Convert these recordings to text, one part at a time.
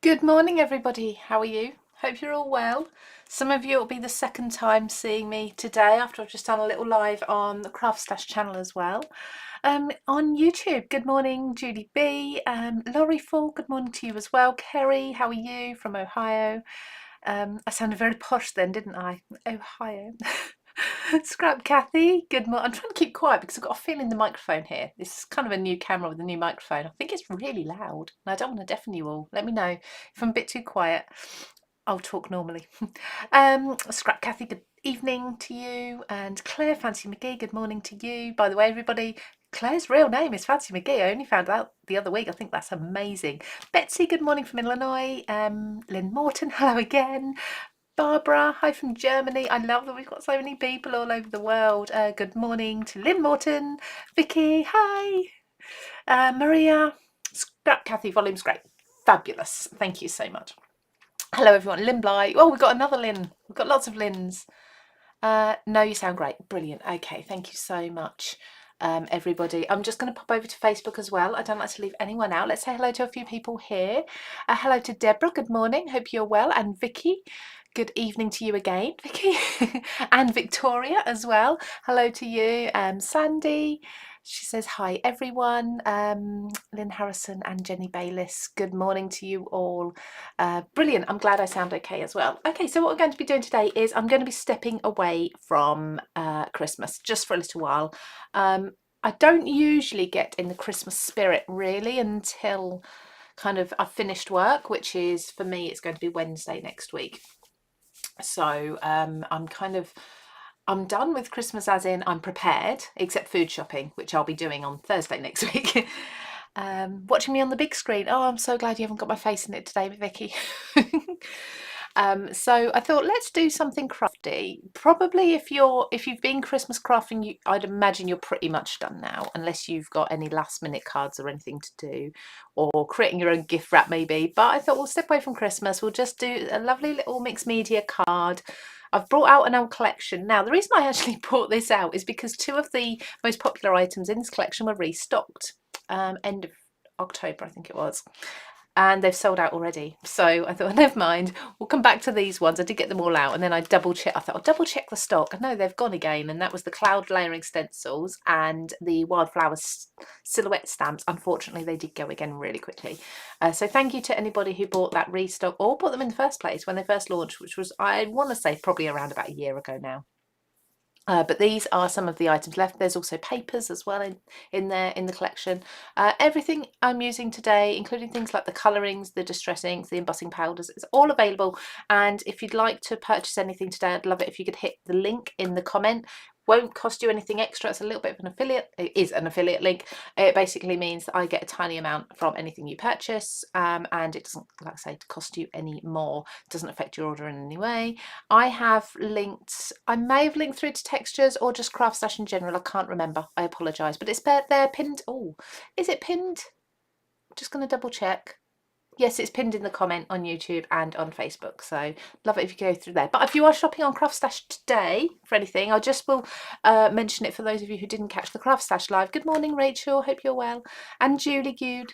Good morning, everybody. How are you? Hope you're all well. Some of you will be the second time seeing me today after I've just done a little live on the Craft Stash channel as well. On YouTube, good morning, Julie B. Laurie Fall, good morning to you as well. Kerry, how are you from Ohio? I sounded very posh then, didn't I? Ohio. Scrap Kathy, good morning. I'm trying to keep quiet because I've got a feeling the microphone here. This is kind of a new camera with a new microphone. I think it's really loud and I don't want to deafen you all. Let me know if I'm a bit too quiet. I'll talk normally. Scrap Kathy, good evening to you. And Claire Fancy McGee, good morning to you. By the way, everybody, Claire's real name is Fancy McGee. I only found out the other week. I think that's amazing. Betsy, good morning from Illinois. Lynn Morton, hello again. Barbara, hi from Germany. I love that we've got so many people all over the world. Good morning to Lynn Morton. Vicky, hi. Maria, Scrap Kathy, volume's great. Fabulous. Thank you so much. Hello everyone. Lynn Bly. Oh, we've got another Lynn. We've got lots of Lynns. No, you sound great. Brilliant. Okay, thank you so much. Everybody, I'm just going to pop over to Facebook as well. I don't like to leave anyone out. Let's say hello to a few people here. Hello to Deborah, good morning, hope you're well. And Vicky, good evening to you again, Vicky. And Victoria as well, hello to you. Sandy, she says hi everyone. Lynn Harrison and Jenny Bayliss, good morning to you all. Brilliant, I'm glad I sound okay as well. Okay, so what we're going to be doing today is I'm going to be stepping away from Christmas just for a little while. I don't usually get in the Christmas spirit really until kind of I've finished work, which is, for me, it's going to be Wednesday next week. So I'm done with Christmas, as in I'm prepared, except food shopping, which I'll be doing on Thursday next week. Watching me on the big screen. Oh, I'm so glad you haven't got my face in it today, Vicky. So I thought, let's do something crafty. Probably if you've been Christmas crafting, I'd imagine you're pretty much done now, unless you've got any last minute cards or anything to do, or creating your own gift wrap maybe. But I thought we'll step away from Christmas. We'll just do a lovely little mixed media card. I've brought out an old collection. Now, the reason I actually brought this out is because two of the most popular items in this collection were restocked. End of October, I think it was. And they've sold out already. So I thought, never mind, we'll come back to these ones. I did get them all out, and then I double checked. I thought, I'll double check the stock. And no, they've gone again. And that was the cloud layering stencils and the wildflower silhouette stamps. Unfortunately, they did go again really quickly. So thank you to anybody who bought that restock or bought them in the first place when they first launched, which was, I want to say, probably around about a year ago now. But these are some of the items left. There's also papers as well in there in the collection. Everything I'm using today, including things like the colourings, the distress inks, the embossing powders, is all available. And if you'd like to purchase anything today, I'd love it if you could hit the link in the comment. Won't cost you anything extra. It's a little bit of an affiliate. It is an affiliate link. It basically means that I get a tiny amount from anything you purchase, and it doesn't, like I say, cost you any more. It doesn't affect your order in any way. I have linked, I may have linked through to textures or just Craft Stash in general. I can't remember. I apologise, but it's there pinned. Oh, is it pinned? Just going to double check. Yes, it's pinned in the comment on YouTube and on Facebook, so love it if you go through there. But if you are shopping on Craft Stash today for anything, I just will mention it for those of you who didn't catch the Craft Stash live. Good morning, Rachel. Hope you're well. And Julie Good.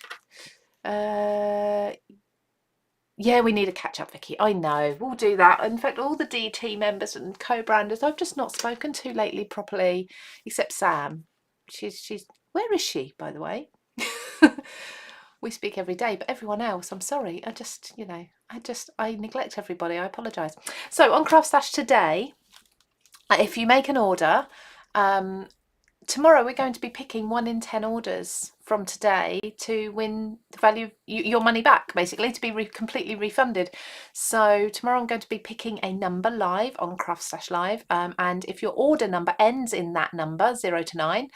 Yeah, we need a catch up, Vicky. I know, we'll do that. In fact, all the DT members and co-branders, I've just not spoken to lately properly, except Sam. She's where is she, by the way? We speak every day, but everyone else, I'm sorry. I neglect everybody. I apologise. So on Craft Stash today, if you make an order, tomorrow we're going to be picking 1 in 10 orders from today to win the value, your money back, basically, to be completely refunded. So tomorrow I'm going to be picking a number live on Craft Stash Live, and if your order number ends in that number, 0 to 9,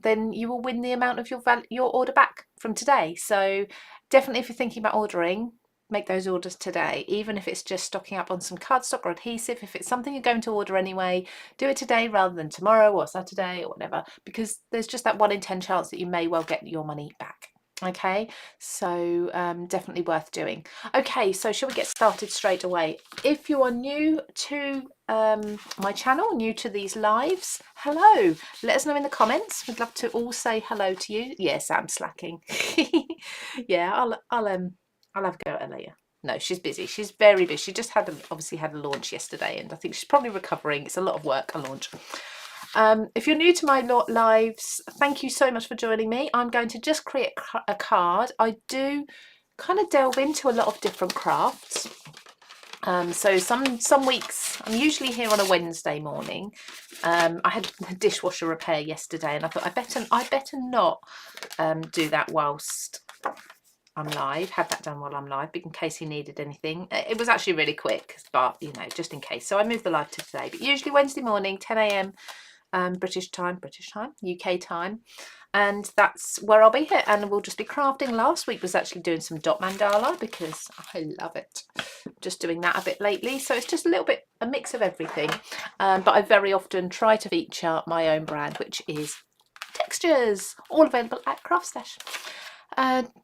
then you will win the amount of your order back from today. So definitely, if you're thinking about ordering, make those orders today, even if it's just stocking up on some cardstock or adhesive. If it's something you're going to order anyway, do it today rather than tomorrow or Saturday or whatever, because there's just that 1 in 10 chance that you may well get your money back. Okay, so definitely worth doing. Okay, so shall we get started straight away? If you are new to my channel, new to these lives, hello, let us know in the comments. We'd love to all say hello to you. Yes, I'm slacking. Yeah, I'll have a go at her later. No, she's busy. She's very busy. She just obviously had a launch yesterday, and I think she's probably recovering. It's a lot of work, a launch. If you're new to my lives, thank you so much for joining me. I'm going to just create a card. I do kind of delve into a lot of different crafts. So some weeks I'm usually here on a Wednesday morning. I had a dishwasher repair yesterday, and I thought I better not do that whilst I'm live. Have that done while I'm live, in case he needed anything. It was actually really quick, but you know, just in case. So I moved the live to today. But usually Wednesday morning, 10 a.m. British time, UK time, and that's where I'll be here, and we'll just be crafting. Last week was actually doing some dot mandala because I love it. Just doing that a bit lately, so it's just a mix of everything, but I very often try to feature my own brand, which is Textures, all available at Craft Stash.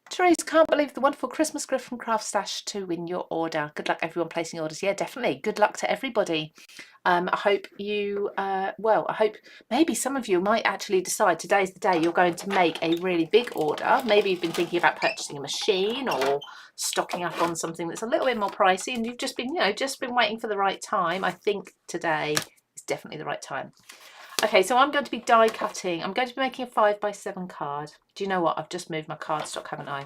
Therese, can't believe the wonderful Christmas gift from Craft Stash to win your order. Good luck everyone placing orders. Yeah, definitely. Good luck to everybody. I hope you, I hope maybe some of you might actually decide today's the day you're going to make a really big order. Maybe you've been thinking about purchasing a machine or stocking up on something that's a little bit more pricey, and you've just been, just been waiting for the right time. I think today is definitely the right time. Okay, so I'm going to be die cutting. I'm going to be making a 5x7 card. Do you know what? I've just moved my cardstock, haven't I?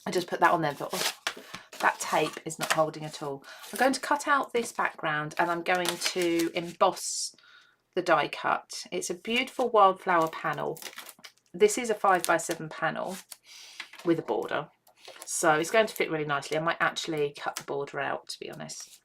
I just put that on there and thought, oh, that tape is not holding at all. I'm going to cut out this background, and I'm going to emboss the die cut. It's a beautiful wildflower panel. This is a 5x7 panel with a border, so it's going to fit really nicely. I might actually cut the border out, to be honest.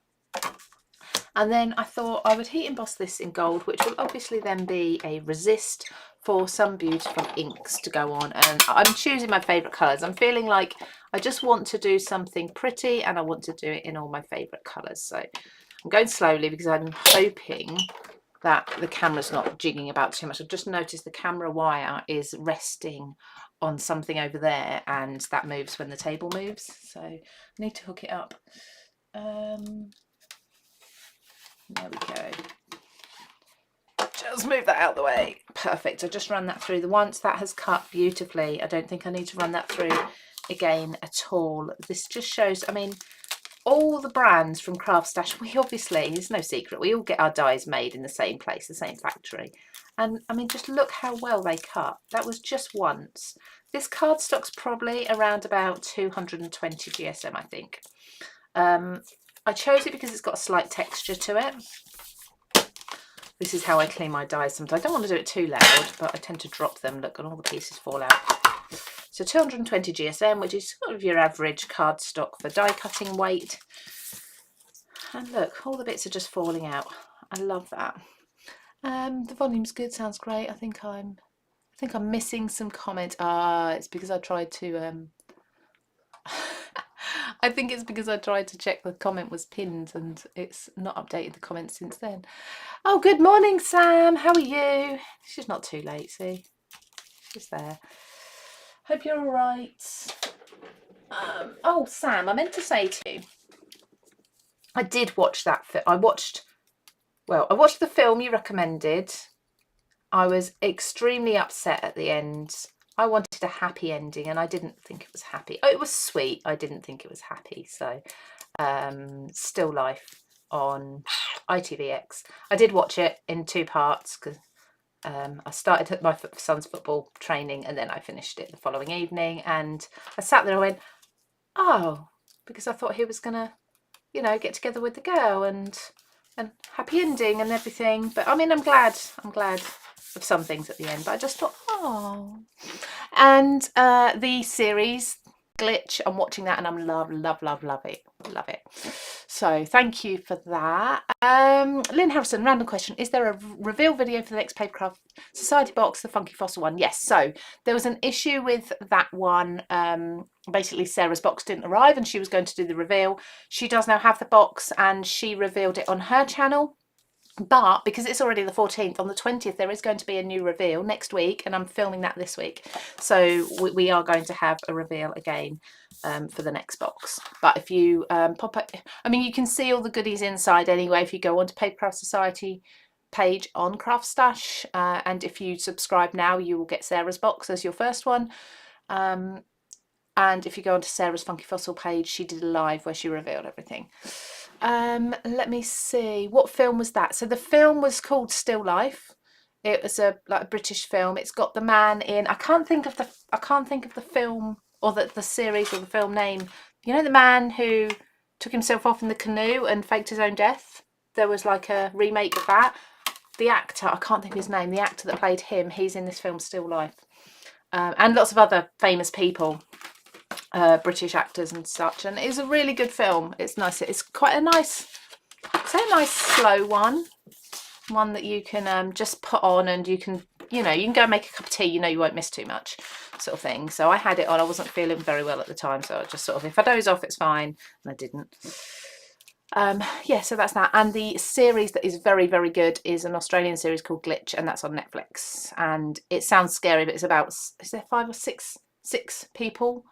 And then I thought I would heat emboss this in gold, which will obviously then be a resist for some beautiful inks to go on. And I'm choosing my favourite colours. I'm feeling like I just want to do something pretty, and I want to do it in all my favourite colours. So I'm going slowly because I'm hoping that the camera's not jigging about too much. I've just noticed the camera wire is resting on something over there, and that moves when the table moves. So I need to hook it up. There we go. Just move that out of the way. Perfect. I just ran that through the once. That has cut beautifully. I don't think I need to run that through again at all. This just shows, I mean, all the brands from Craft Stash, we obviously, it's no secret, we all get our dies made in the same place, the same factory. And I mean, just look how well they cut. That was just once. This cardstock's probably around about 220 GSM, I think. I chose it because it's got a slight texture to it. This is how I clean my dies sometimes. I don't want to do it too loud, but I tend to drop them. Look, and all the pieces fall out. So 220 GSM, which is sort of your average cardstock for die cutting weight. And look, all the bits are just falling out. I love that. The volume's good, sounds great. I think I'm missing some comments. It's because I tried to I think it's because I tried to check the comment was pinned, and it's not updated the comments since then. Oh, good morning, Sam. How are you? She's not too late, see? She's there. Hope you're all right. Oh, Sam, I meant to say to you, I did watch that film. I watched the film you recommended. I was extremely upset at the end. I wanted a happy ending, and I didn't think it was happy. Oh, it was sweet. I didn't think it was happy. So, Still Life on ITVX. I did watch it in 2 parts because I started at my son's football training, and then I finished it the following evening. And I sat there and went, oh, because I thought he was gonna, get together with the girl and happy ending and everything. But I mean, I'm glad of some things at the end, but I just thought, oh. And the series Glitch, I'm watching that, and I'm love it. So thank you for that. Lynn Harrison, random question: is there a reveal video for the next Papercraft Society box, the Funky Fossil one? Yes. So there was an issue with that one. Basically, Sarah's box didn't arrive, and she was going to do the reveal. She does now have the box, and she revealed it on her channel. But because it's already the 14th, on the 20th there is going to be a new reveal next week, and I'm filming that this week, so we are going to have a reveal again for the next box. But if you pop up, I mean, you can see all the goodies inside anyway if you go onto Papercraft Society page on Craft Stash, and if you subscribe now, you will get Sarah's box as your first one. And if you go onto Sarah's Funky Fossil page, she did a live where she revealed everything. Let me see, what film was that? So the film was called Still Life. It was a British film. It's got the man in, I can't think of the film or the series or the film name. You know, the man who took himself off in the canoe and faked his own death? There was like a remake of that. The actor, I can't think of his name, the actor that played him, he's in this film Still Life. And lots of other famous people, British actors and such. And it's a really good film. It's nice. It's quite a nice, slow one that you can just put on, and you can go make a cup of tea. You won't miss too much, sort of thing. So I had it on. I wasn't feeling very well at the time, so I just sort of, if I doze off, it's fine, and I didn't. Yeah, so that's that. And the series that is very, very good is an Australian series called Glitch, and that's on Netflix. And it sounds scary, but it's about, is there 5 or 6 people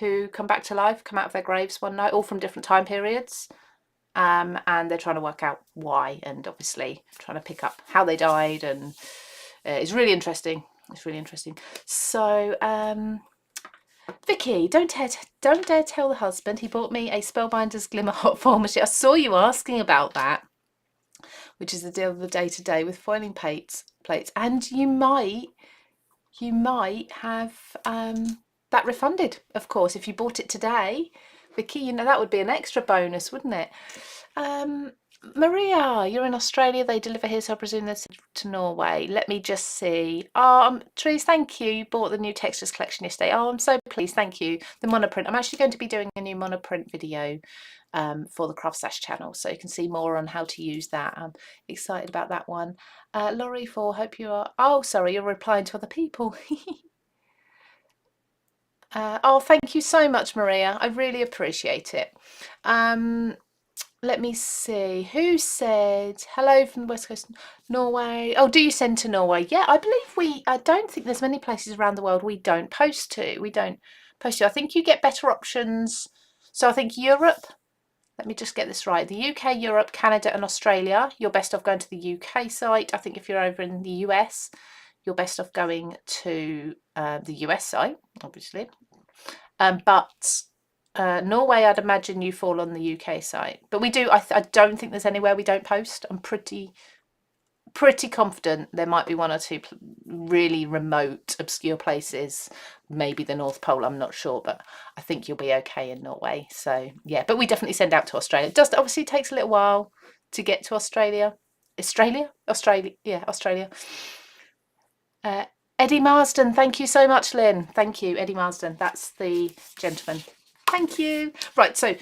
who come back to life, come out of their graves one night, all from different time periods. And they're trying to work out why, and obviously trying to pick up how they died, and it's really interesting. It's really interesting. So Vicky, don't dare tell the husband. He bought me a Spellbinders Glimmer Hot Foil machine. I saw you asking about that, which is the deal of the day today with foiling plates, and you might have that refunded, of course, if you bought it today. Vicky, that would be an extra bonus, wouldn't it? Maria, you're in Australia. They deliver here, so I presume they're to Norway. Let me just see. Trees, thank you. You bought the new textures collection yesterday. Oh, I'm so pleased. Thank you. The monoprint. I'm actually going to be doing a new monoprint video for the Craft Stash channel, so you can see more on how to use that. I'm excited about that one. Laurie, hope you are. Oh, sorry, you're replying to other people. Oh, thank you so much, Maria. I really appreciate it. Let me see. Who said hello from the West Coast, Norway? Oh, do you send to Norway? Yeah, I believe I don't think there's many places around the world we don't post to. I think you get better options. So I think Europe. Let me just get this right. The UK, Europe, Canada and Australia. You're best off going to the UK site. I think if you're over in the US, you're best off going to the US site, obviously. But Norway, I'd imagine you fall on the UK site. But we do. I don't think there's anywhere we don't post. I'm pretty confident there might be 1 or 2 really remote, obscure places. Maybe the North Pole. I'm not sure, but I think you'll be okay in Norway. So yeah, but we definitely send out to Australia. It does obviously takes a little while to get to Australia. Australia. Yeah, Australia. Eddie Marsden, thank you so much, Lynn. Thank you, Eddie Marsden. That's the gentleman. Thank you. Right, so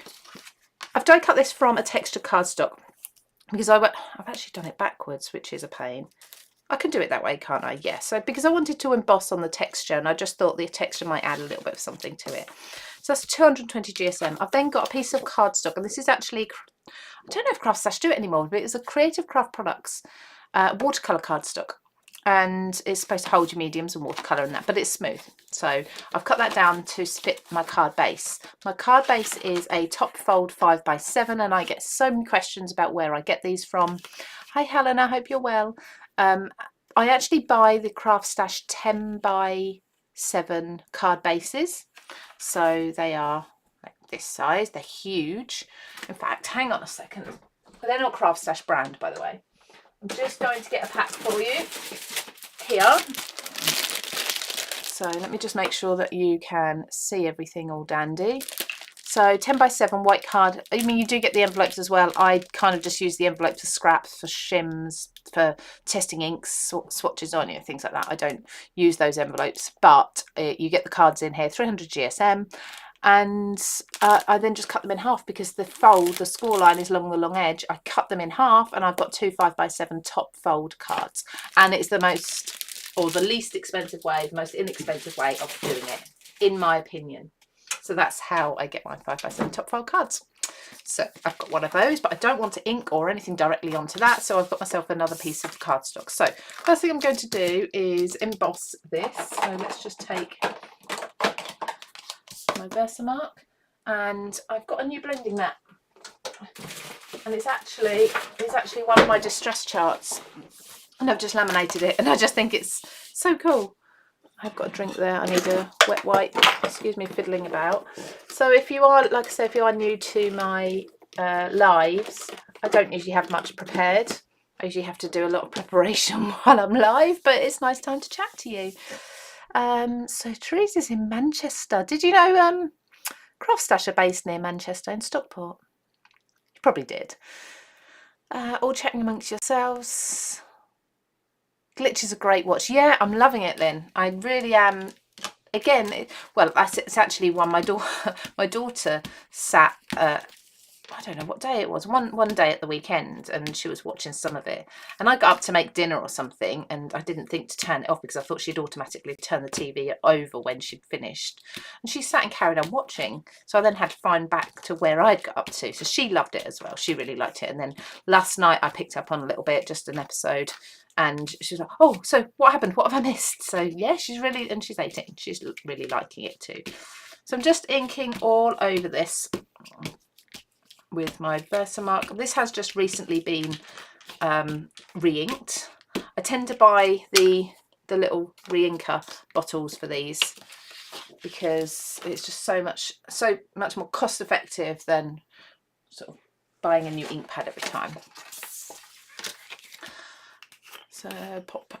I've die cut this from a texture cardstock because I've actually done it backwards, which is a pain. I can do it that way, can't I? Yeah, so because I wanted to emboss on the texture, and I just thought the texture might add a little bit of something to it. So that's 220 GSM. I've then got a piece of cardstock, and this is actually, I don't know if Craft Stash do it anymore, but it's a Creative Craft Products watercolour cardstock. And it's supposed to hold your mediums and watercolour and that, but it's smooth. So I've cut that down to fit my card base. My card base is a top fold 5x7, and I get so many questions about where I get these from. Hi Helen, I hope you're well. I actually buy the Craft Stash 10x7 card bases. So they are like this size, they're huge. In fact, hang on a second. They're not Craft Stash brand, by the way. I'm just going to get a pack for you here. So let me just make sure that you can see everything all dandy. So 10x7 white card. I mean, you do get the envelopes as well. I kind of just use the envelopes for scraps, for shims, for testing inks, swatches on it, things like that. I don't use those envelopes, but you get the cards in here, 300 GSM. And I then just cut them in half because the score line is along the long edge. I cut them in half, and I've got 2 5x7 top fold cards. And it's the least expensive way, the most inexpensive way of doing it, in my opinion. So that's how I get my 5x7 top fold cards. So I've got one of those, but I don't want to ink or anything directly onto that. So I've got myself another piece of cardstock. So first thing I'm going to do is emboss this. So let's just take my Versamark, and I've got a new blending mat, and it's actually one of my distress charts, and I've just laminated it, and I just think it's so cool. I've got a drink there. I need a wet wipe. Excuse me fiddling about. So if you are, like I say, if you are new to my lives, I don't usually have much prepared. I usually have to do a lot of preparation while I'm live, but it's a nice time to chat to you. So Teresa's in Manchester. Did you know Craft Stash are based near Manchester in Stockport? You probably did. All chatting amongst yourselves. Glitch is a great watch. Yeah, I'm loving it, Lynn. I really am. Again, it's actually one my daughter sat. I don't know what day it was. One day at the weekend, and she was watching some of it. And I got up to make dinner or something, and I didn't think to turn it off because I thought she'd automatically turn the TV over when she'd finished. And she sat and carried on watching. So I then had to find back to where I'd got up to. So she loved it as well. She really liked it. And then last night I picked up on a little bit, just an episode. And she was like, oh, so what happened? What have I missed? So yeah, she's 18. She's really liking it too. So I'm just inking all over this with my Versamark. This has just recently been re-inked. I tend to buy the little re-inker bottles for these because it's just so much more cost effective than sort of buying a new ink pad every time. So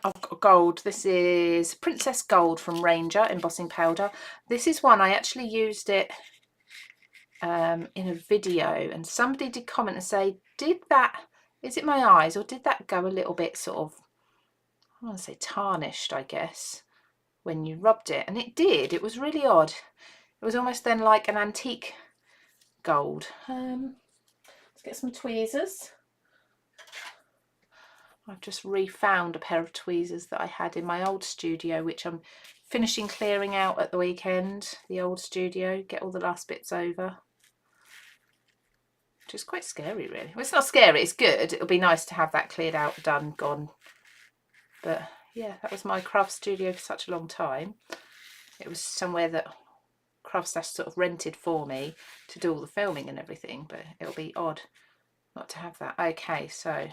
I've got gold. This is Princess Gold from Ranger embossing powder. This is one I actually used it in a video, and somebody did comment and say, is it my eyes, or did that go a little bit sort of, I want to say tarnished, I guess, when you rubbed it? And it did. It was really odd. It was almost then like an antique gold. Let's get some tweezers. I've just refound a pair of tweezers that I had in my old studio, which I'm finishing clearing out at the weekend. The old studio, get all the last bits over. Which is quite scary, really. Well, it's not scary, it's good. It'll be nice to have that cleared out, done, gone. But yeah, that was my craft studio for such a long time. It was somewhere that Craft Stash sort of rented for me to do all the filming and everything, but it'll be odd not to have that. Okay, so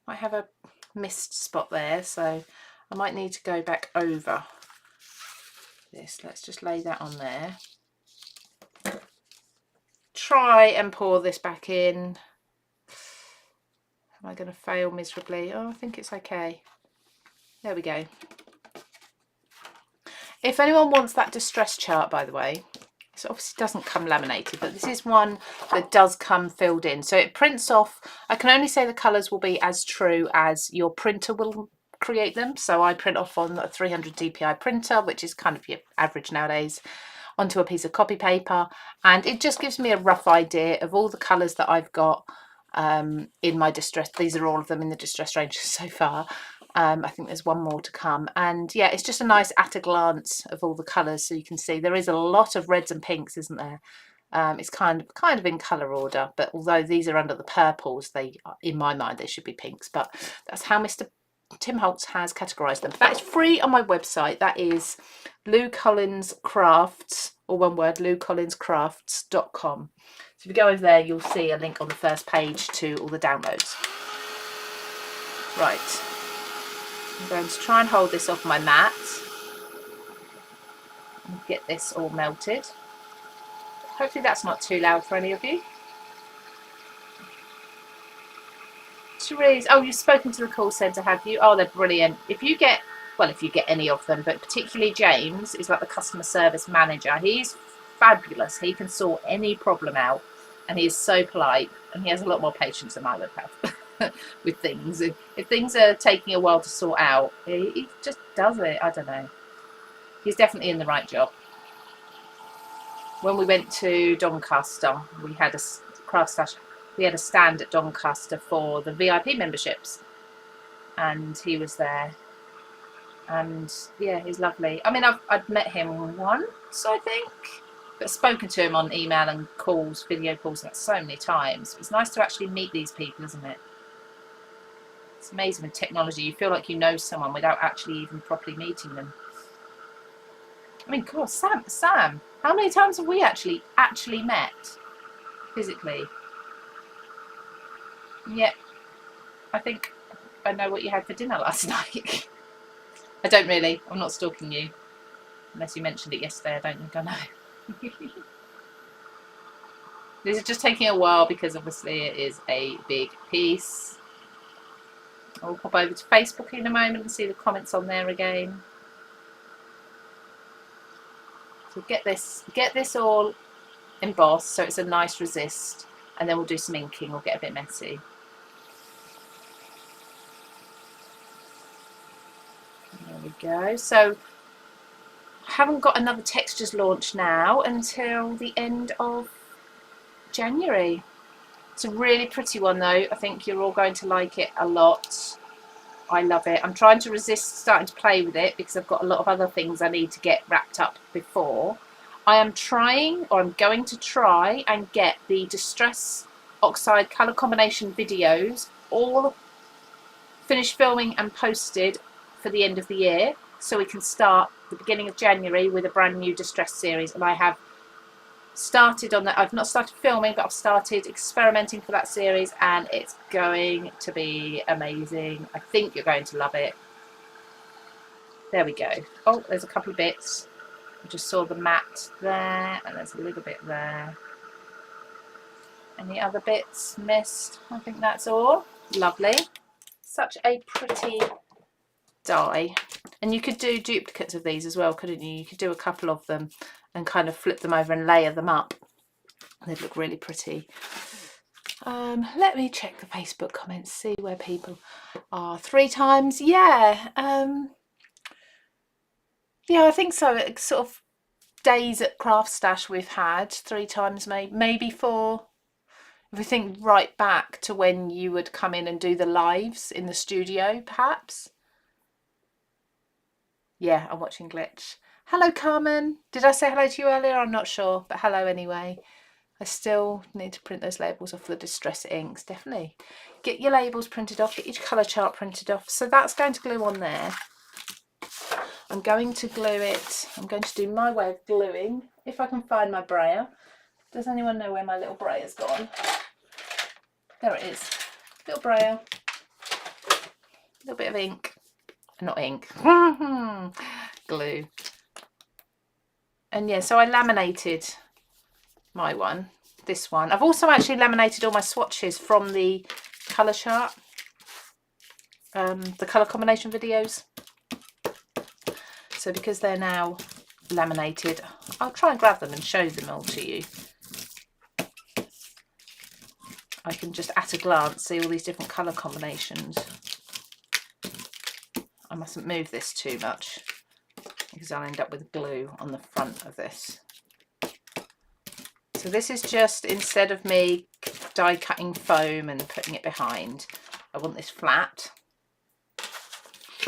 I have a missed spot there, so I might need to go back over this. Let's just lay that on there. Try and pour this back in. Am I going to fail miserably? Oh, I think it's okay. There we go. If anyone wants that distress chart, by the way, this obviously doesn't come laminated, but this is one that does come filled in. So it prints off. I can only say the colours will be as true as your printer will create them. So I print off on a 300 DPI printer, which is kind of your average nowadays, onto a piece of copy paper, and it just gives me a rough idea of all the colours that I've got in my distress. These are all of them in the distress range so far. I think there's one more to come, and yeah, it's just a nice at a glance of all the colours, so you can see there is a lot of reds and pinks, isn't there? It's kind of in colour order, but although these are under the purples, they, in my mind, they should be pinks, but that's how Mr. Tim Holtz has categorised them. That is free on my website. That is Lou Collins Crafts, or one word, loucollinscrafts.com. So if you go over there, you'll see a link on the first page to all the downloads. Right, I'm going to try and hold this off my mat and get this all melted. Hopefully that's not too loud for any of you. Therese, oh, you've spoken to the call centre, have you? Oh, they're brilliant. If you get any of them, but particularly James is like the customer service manager. He's fabulous. He can sort any problem out, and he is so polite, and he has a lot more patience than I would have with things. If things are taking a while to sort out, he just does it. I don't know. He's definitely in the right job. When we went to Doncaster, we had a Craft Stash. We had a stand at Doncaster for the VIP memberships, and he was there. And yeah, he's lovely. I mean, I'd met him once, I think, but spoken to him on email and calls, video calls, like so many times. It's nice to actually meet these people, isn't it? It's amazing with technology. You feel like you know someone without actually even properly meeting them. I mean, God, Sam, how many times have we actually met physically? Yep, I think I know what you had for dinner last night. I don't really. I'm not stalking you. Unless you mentioned it yesterday, I don't think I know. This is just taking a while because obviously it is a big piece. I'll pop over to Facebook in a moment and see the comments on there again. So get this all embossed so it's a nice resist, and then we'll do some inking. We'll get a bit messy. There we go. So I haven't got another textures launch now until the end of January. It's a really pretty one though. I think you're all going to like it a lot. I love it. I'm trying to resist starting to play with it because I've got a lot of other things I need to get wrapped up before. I am trying, or I'm going to try and get the Distress Oxide colour combination videos all finished filming and posted for the end of the year, so we can start the beginning of January with a brand new Distress series. And I have started on that. I've not started filming, but I've started experimenting for that series, and it's going to be amazing. I think you're going to love it. There we go. Oh, there's a couple of bits. I just saw the mat there, and there's a little bit there. Any other bits missed? I think that's all. Lovely. Such a pretty die. And you could do duplicates of these as well, couldn't you? You could do a couple of them and kind of flip them over and layer them up. They'd look really pretty. Let me check the Facebook comments, see where people are. 3 times, yeah. Yeah, I think so. It's sort of days at Craft Stash we've had 3 times, maybe 4. If we think right back to when you would come in and do the lives in the studio, perhaps. Yeah, I'm watching Glitch. Hello, Carmen. Did I say hello to you earlier? I'm not sure, but hello anyway. I still need to print those labels off the Distress inks, definitely. Get your labels printed off, get your colour chart printed off. So that's going to glue on there. I'm going to glue it. I'm going to do my way of gluing, if I can find my brayer. Does anyone know where my little brayer's gone? There it is. Little brayer. A little bit of ink. Not ink. Glue. And yeah, so I laminated my one, this one. I've also actually laminated all my swatches from the colour chart, the colour combination videos. So because they're now laminated, I'll try and grab them and show them all to you. I can just at a glance see all these different colour combinations. I mustn't move this too much because I'll end up with glue on the front of this. So this is just, instead of me die cutting foam and putting it behind, I want this flat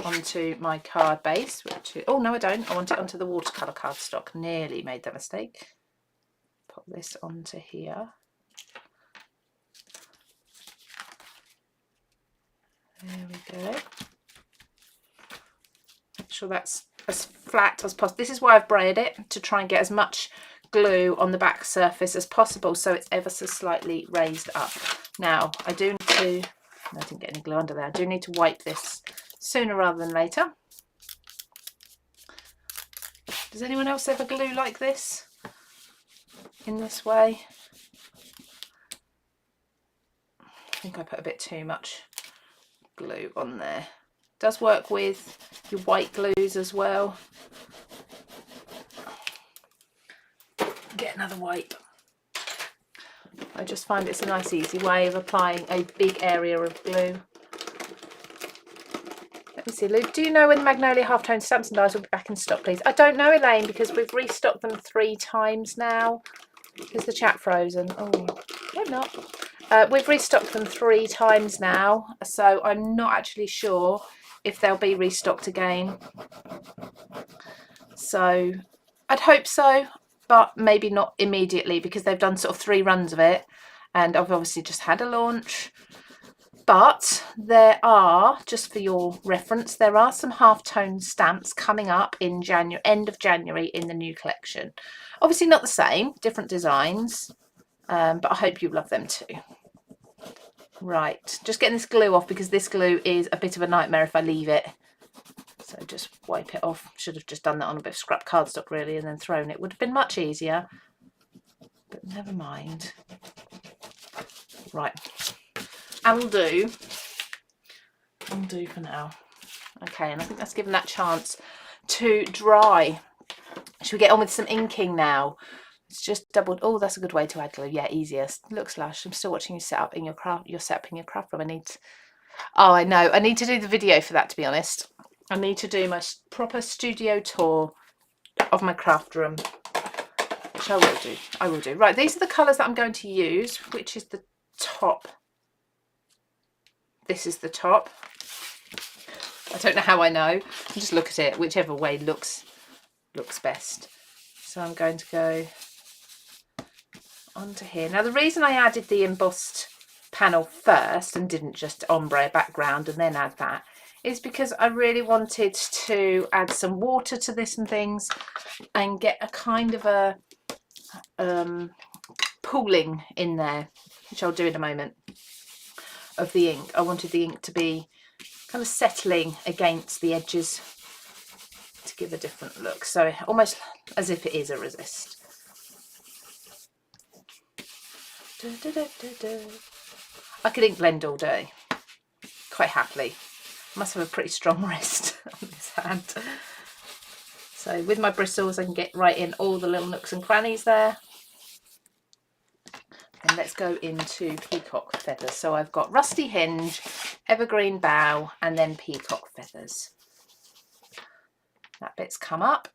onto my card base, which is, oh no I don't, I want it onto the watercolour cardstock. Nearly made that mistake. Pop this onto here. There we go. Make sure that's as flat as possible. This is why I've brayed it, to try and get as much glue on the back surface as possible so it's ever so slightly raised up. Now I do need to, I didn't get any glue under there, I do need to wipe this sooner rather than later. Does anyone else ever glue like this, in this way? I think I put a bit too much glue on there. Does work with your white glues as well. Get another wipe. I just find it's a nice easy way of applying a big area of glue. Let me see, Luke, do you know when the Magnolia half-tone stamps and dies will be back in stock, please? I don't know, Elaine, because we've restocked them 3 times now. Is the chat frozen? Oh, no, not. We've restocked them 3 times now, so I'm not actually sure if they'll be restocked again. So I'd hope so, but maybe not immediately because they've done sort of 3 runs of it, and I've obviously just had a launch. But there are, just for your reference, there are some half-tone stamps coming up in January, end of January, in the new collection. Obviously not the same, different designs, but I hope you love them too. Right, just getting this glue off because this glue is a bit of a nightmare if I leave it. So just wipe it off. Should have just done that on a bit of scrap cardstock really and then thrown it. Would have been much easier, but never mind. Right, I'll do for now. Okay, and I think that's given that chance to dry. Should we get on with some inking now? It's just doubled. Oh, that's a good way to add glue. Yeah, easiest. Look, Slash, I'm still watching you set up in your craft. You're set up in your craft room. Oh, I know. I need to do the video for that, to be honest. I need to do my proper studio tour of my craft room, which I will do. I will do. Right, these are the colours that I'm going to use. Which is the top? This is the top. I don't know how I know. Just look at it. Whichever way looks best. So I'm going to go onto here. Now the reason I added the embossed panel first and didn't just ombre a background and then add that is because I really wanted to add some water to this and things and get a kind of a pooling in there, which I'll do in a moment, of the ink. I wanted the ink to be kind of settling against the edges to give a different look, so almost as if it is a resist. I could ink blend all day, quite happily. Must have a pretty strong wrist on this hand. So with my bristles I can get right in all the little nooks and crannies there. And let's go into peacock feathers. So I've got rusty hinge, evergreen bough, and then peacock feathers. That bit's come up.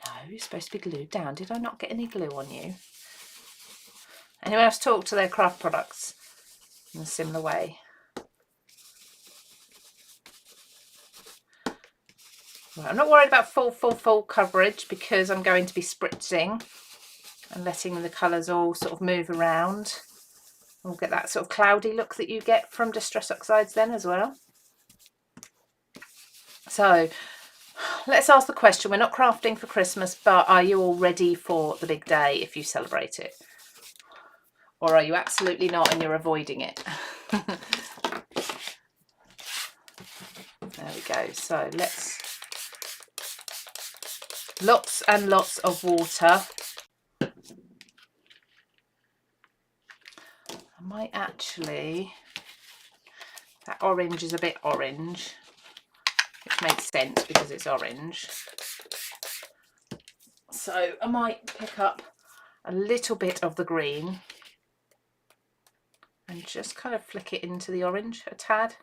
No, you're supposed to be glued down. Did I not get any glue on you? Anyone else talk to their craft products in a similar way? Right, I'm not worried about full coverage because I'm going to be spritzing and letting the colours all sort of move around. We'll get that sort of cloudy look that you get from Distress Oxides then as well. So let's ask the question. We're not crafting for Christmas, but are you all ready for the big day if you celebrate it? Or are you absolutely not and you're avoiding it? There we go. So let's, lots and lots of water. I might actually, that orange is a bit orange, which makes sense because it's orange. So I might pick up a little bit of the green and just kind of flick it into the orange a tad.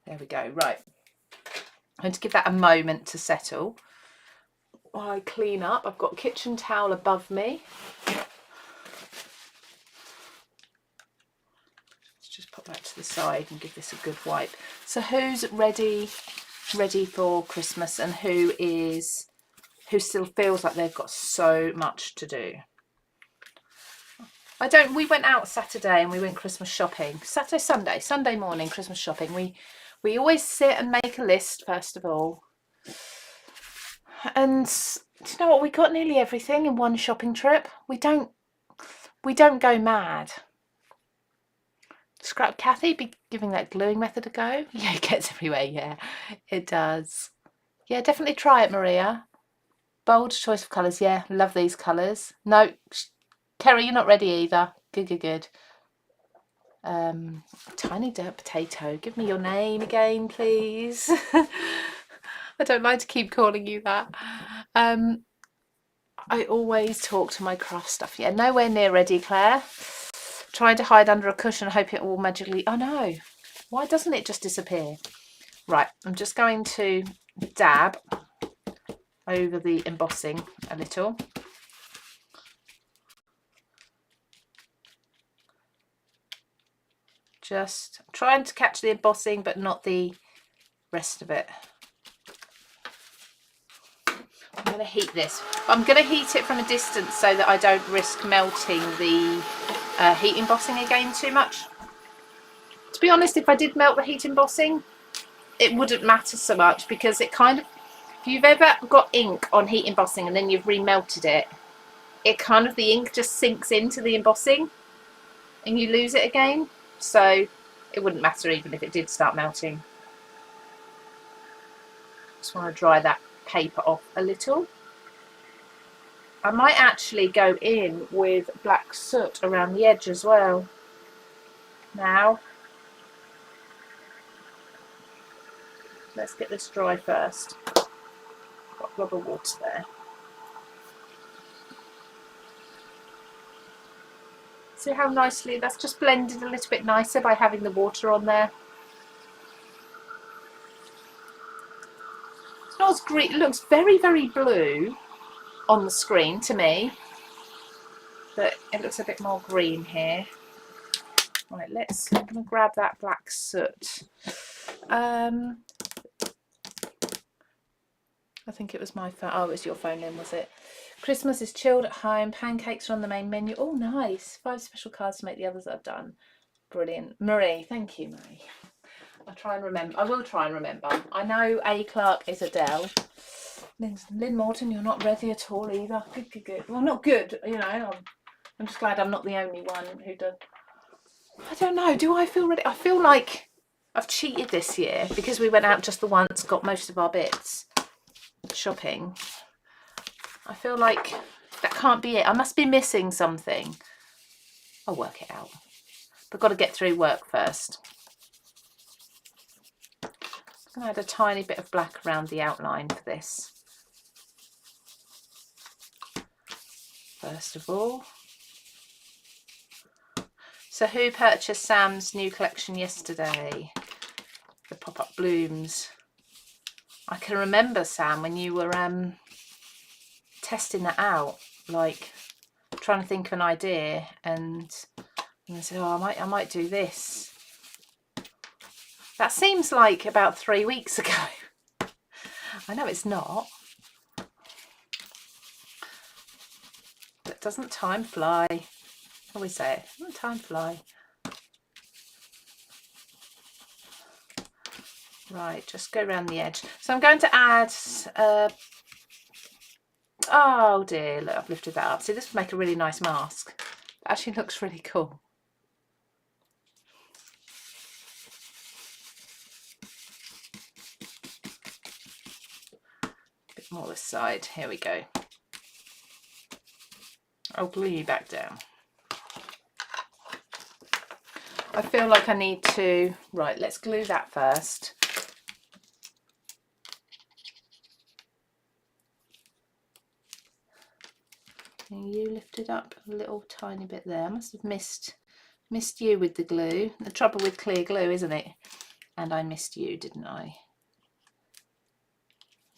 There we go. Right, I'm going to give that a moment to settle while I clean up. I've got a kitchen towel above me. Let's just put that to the side and give this a good wipe. So who's ready for Christmas and who still feels like they've got so much to do? We went out Saturday and we went Christmas shopping. Sunday morning Christmas shopping. We always sit and make a list first of all. And do you know what? We got nearly everything in one shopping trip. We don't go mad. Scrap Kathy be giving that gluing method a go. Yeah, it gets everywhere. Yeah, it does. Yeah, definitely try it, Maria. Bold choice of colours. Yeah, love these colours. No, Kerry, you're not ready either. Good. Tiny dirt potato. Give me your name again, please. I don't like to keep calling you that. I always talk to my craft stuff. Yeah, nowhere near ready, Claire. Trying to hide under a cushion, hope it will magically... Oh no, why doesn't it just disappear? Right, I'm just going to dab over the embossing a little. Just trying to catch the embossing, but not the rest of it. I'm going to heat this. I'm going to heat it from a distance so that I don't risk melting the heat embossing again too much. To be honest, if I did melt the heat embossing, it wouldn't matter so much because it kind of, if you've ever got ink on heat embossing and then you've remelted it, the ink just sinks into the embossing and you lose it again. So It wouldn't matter even if it did start melting. Just want to dry that paper off a little. I might actually go in with black soot around the edge as well. Now, let's get this dry first. Got rubber water there. See how nicely that's just blended a little bit nicer by having the water on there. It's not as green, it looks very, very blue on the screen to me, but it looks a bit more green here. Right, I'm gonna grab that black soot. I think it was my phone. Oh, it was your phone then, was it? Christmas is chilled at home. Pancakes are on the main menu. Oh, nice. 5 special cards to make the others that I've done. Brilliant. Marie, thank you, Marie. I'll try and remember. I will try and remember. I know A. Clark is Adele. Lynn Morton, you're not ready at all either. Good. Well, not good, you know. I'm just glad I'm not the only one who does. I don't know. Do I feel ready? I feel like I've cheated this year because we went out just the once, got most of our bits shopping. I feel like that can't be it. I must be missing something. I'll work it out. But got to get through work first. I'm going to add a tiny bit of black around the outline for this. First of all. So who purchased Sam's new collection yesterday? The pop-up blooms. I can remember, Sam, when you were testing that out, like trying to think of an idea, and I said, oh, I might do this. That seems like about 3 weeks ago. I know it's not. But doesn't time fly? I always say it. Doesn't time fly? Right, just go around the edge. So I'm going to add, oh dear, look, I've lifted that up. See, this would make a really nice mask. It actually looks really cool. A bit more this side, here we go. I'll glue you back down. I feel like I need to, right, let's glue that first. And you lifted up a little tiny bit there. I must have missed you with the glue. The trouble with clear glue, isn't it? And I missed you, didn't I?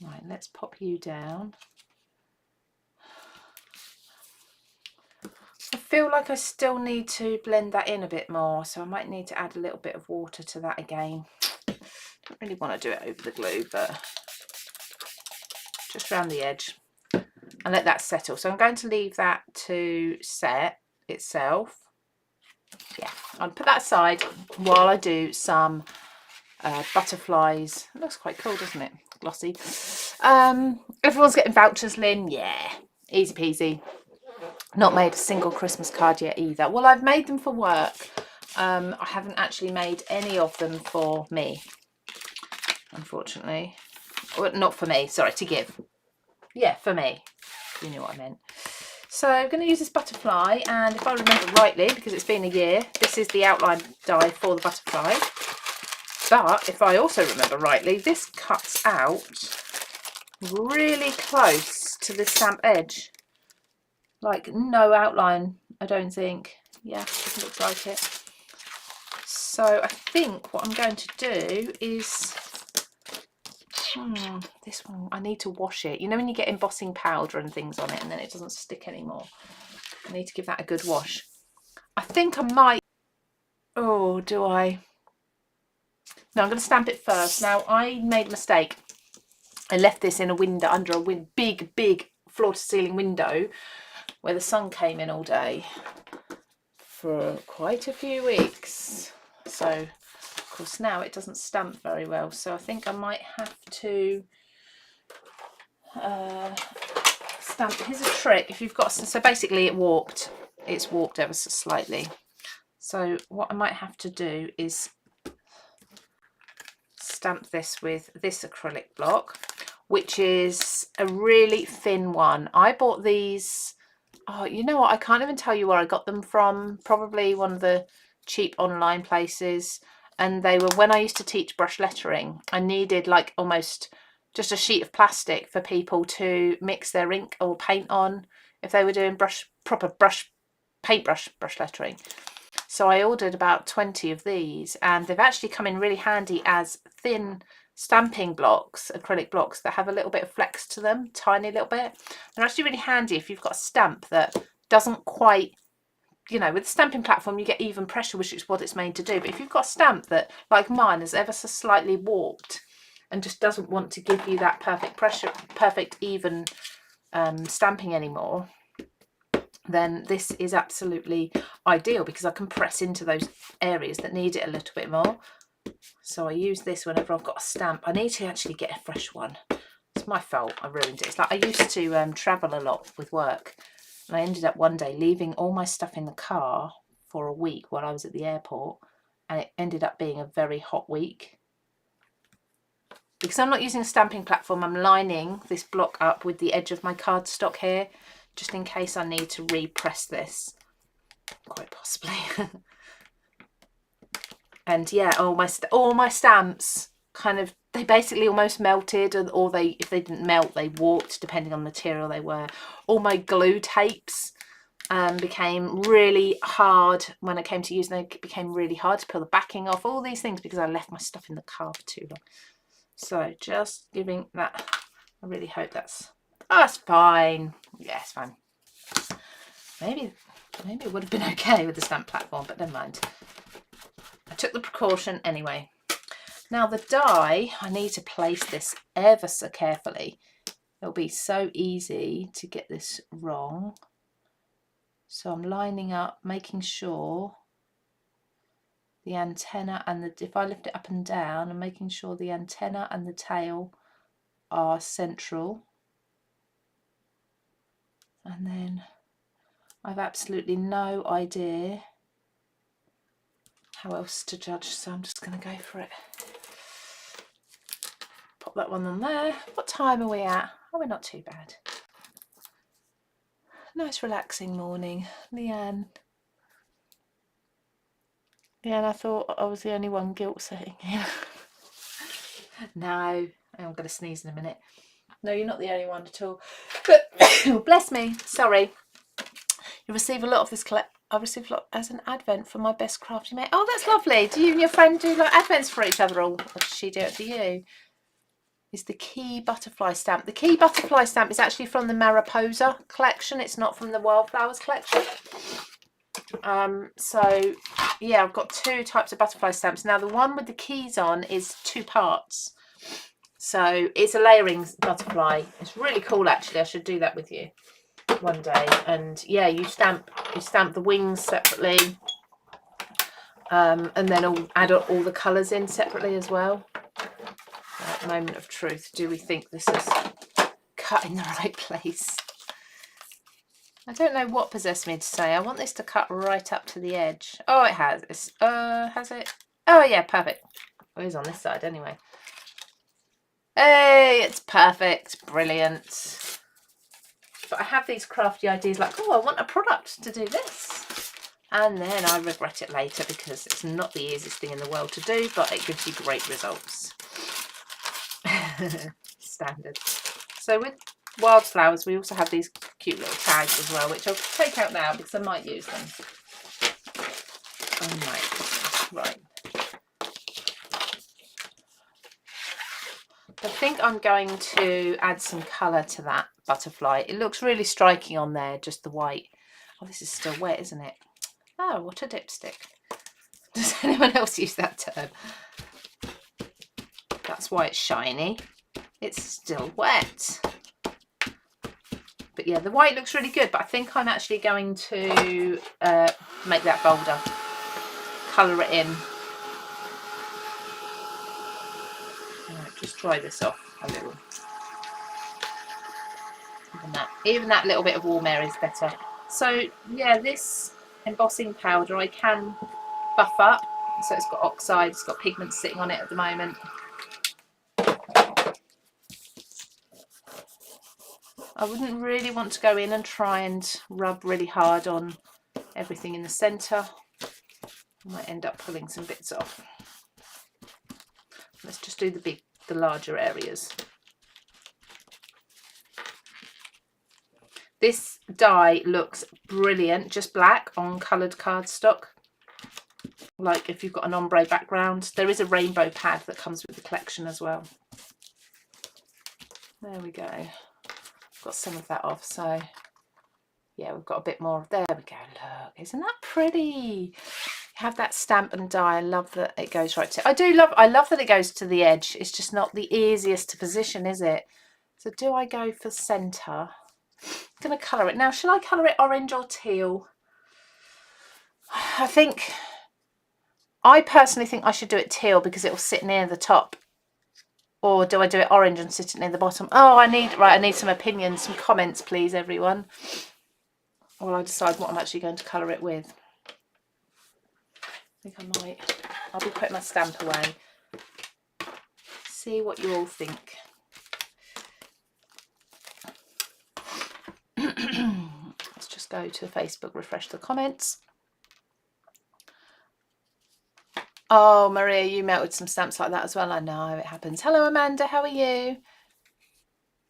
Right, let's pop you down. I feel like I still need to blend that in a bit more, so I might need to add a little bit of water to that again. Don't really want to do it over the glue, but just around the edge and let that settle. So I'm going to leave that to set itself. Yeah, I'll put that aside while I do some butterflies. It looks quite cool, doesn't it? Glossy. Everyone's getting vouchers, Lynn. Yeah, easy peasy. Not made a single Christmas card yet either. Well, I've made them for work. I haven't actually made any of them for me, unfortunately. Well, not for me, sorry, to give. Yeah, for me. You knew what I meant. So I'm going to use this butterfly, and if I remember rightly, because it's been a year, this is the outline die for the butterfly. But if I also remember rightly, this cuts out really close to the stamp edge. Like no outline, I don't think. Yeah, it looks like it. So I think what I'm going to do is, this one, I need to wash it. You know when you get embossing powder and things on it and then it doesn't stick anymore? I need to give that a good wash. I think I might, oh, do I? No, I'm going to stamp it first. Now, I made a mistake. I left this in a window, under a big floor to ceiling window where the sun came in all day for quite a few weeks. So, of course, now it doesn't stamp very well. So I think I might have to stamp. Here's a trick. If you've got, so basically it's warped ever so slightly. So what I might have to do is stamp this with this acrylic block, which is a really thin one. I bought these, oh, you know what, I can't even tell you where I got them from. Probably one of the cheap online places. And they were, when I used to teach brush lettering, I needed like almost just a sheet of plastic for people to mix their ink or paint on if they were doing proper paintbrush brush lettering. So I ordered about 20 of these, and they've actually come in really handy as thin stamping blocks, acrylic blocks that have a little bit of flex to them, tiny little bit. They're actually really handy if you've got a stamp that doesn't quite, you know, with the stamping platform you get even pressure, which is what it's made to do. But if you've got a stamp that, like mine, is ever so slightly warped and just doesn't want to give you that perfect pressure, perfect even stamping anymore, then this is absolutely ideal because I can press into those areas that need it a little bit more. So I use this whenever I've got a stamp. I need to actually get a fresh one. It's my fault, I ruined it. It's like I used to travel a lot with work, and I ended up one day leaving all my stuff in the car for a week while I was at the airport, and it ended up being a very hot week. Because I'm not using a stamping platform, I'm lining this block up with the edge of my cardstock here, just in case I need to repress this, quite possibly. And yeah, all my stamps kind of, they basically almost melted, or they, if they didn't melt, they warped depending on the material they were. All my glue tapes became really hard when I came to use them. They became really hard to peel the backing off, all these things because I left my stuff in the car for too long. So just giving that, I really hope that's, oh, that's fine. Yeah, it's fine. Maybe it would have been okay with the stamp platform, but never mind. I took the precaution anyway. Now the die, I need to place this ever so carefully. It'll be so easy to get this wrong. So I'm lining up, making sure the antenna and the, if I lift it up and down, I'm making sure the antenna and the tail are central. And then I've absolutely no idea how else to judge, so I'm just going to go for it. Pop that one on there. What time are we at? Oh, we're not too bad. Nice relaxing morning. Leanne, I thought I was the only one guilt sitting here. No, I'm going to sneeze in a minute. No, you're not the only one at all. But bless me, sorry. You receive a lot of this I received a lot as an advent from my best crafty mate. Oh, that's lovely. Do you and your friend do like advents for each other, or does she do it for you? Is the key butterfly stamp. The key butterfly stamp is actually from the Mariposa collection. It's not from the Wildflowers collection. So yeah, I've got two types of butterfly stamps. Now the one with the keys on is 2 parts. So it's a layering butterfly. It's really cool actually. I should do that with you one day. And yeah, you stamp the wings separately. And then add all the colours in separately as well. Right, moment of truth. Do we think this is cut in the right place? I don't know what possessed me to say I want this to cut right up to the edge. Oh, it has. Has it? Oh yeah, perfect. Well, it's on this side anyway. Hey, it's perfect. Brilliant. But I have these crafty ideas like, oh, I want a product to do this. And then I regret it later because it's not the easiest thing in the world to do, but it gives you great results. Standard. So with wildflowers, we also have these cute little tags as well, which I'll take out now because I might use them. I might. Right. I think I'm going to add some colour to that butterfly. It looks really striking on there, just the white. Oh, this is still wet, isn't it? Oh, what a dipstick. Does anyone else use that term? That's why it's shiny. It's still wet. But yeah, the white looks really good, but I think I'm actually going to make that bolder. Colour it in. Right, just dry this off a little. Even that little bit of warm air is better. So yeah, this embossing powder I can buff up. So it's got oxide, it's got pigment sitting on it at the moment. I wouldn't really want to go in and try and rub really hard on everything in the centre. I might end up pulling some bits off. Let's just do the larger areas. This die looks brilliant, just black on coloured cardstock. Like if you've got an ombre background. There is a rainbow pad that comes with the collection as well. There we go. Got some of that off, so yeah, we've got a bit more. There we go. Look, isn't that pretty? Have that stamp and die. I love that it goes right to. I love that it goes to the edge. It's just not the easiest to position, is it? So do I go for centre? I'm going to colour it now. Should I colour it orange or teal? I personally think I should do it teal because it will sit near the top. Or do I do it orange and sit it near the bottom? Oh, I need some opinions, some comments, please, everyone. While I decide what I'm actually going to colour it with. I think I'll be putting my stamp away. See what you all think. Let's just go to Facebook, refresh the comments. Oh, Maria, you melted some stamps like that as well. I know, it happens. Hello, Amanda, how are you?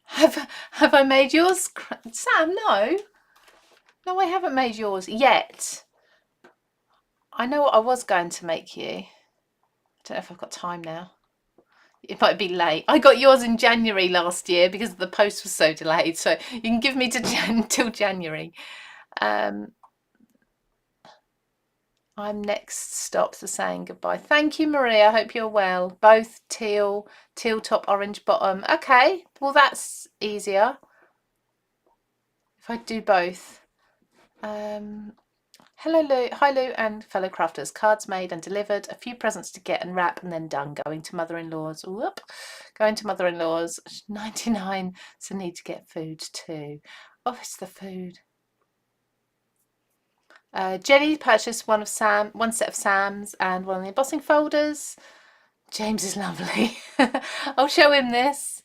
Have I made yours? Sam, no. No, I haven't made yours yet. I know what I was going to make you. I don't know if I've got time now. It might be late. I got yours in January last year because the post was so delayed. So you can give me till January. I'm next stop, so saying goodbye. Thank you, Maria. I hope you're well. Both teal top, orange bottom. Okay, well that's easier if I do both. Hello, Lou. Hi, Lou and fellow crafters. Cards made and delivered. A few presents to get and wrap and then done. Going to mother-in-law's. Whoop. Going to mother-in-law's. 99. So need to get food too. Oh, it's the food. Jenny purchased one set of Sam's and one of the embossing folders. James is lovely. I'll show him this.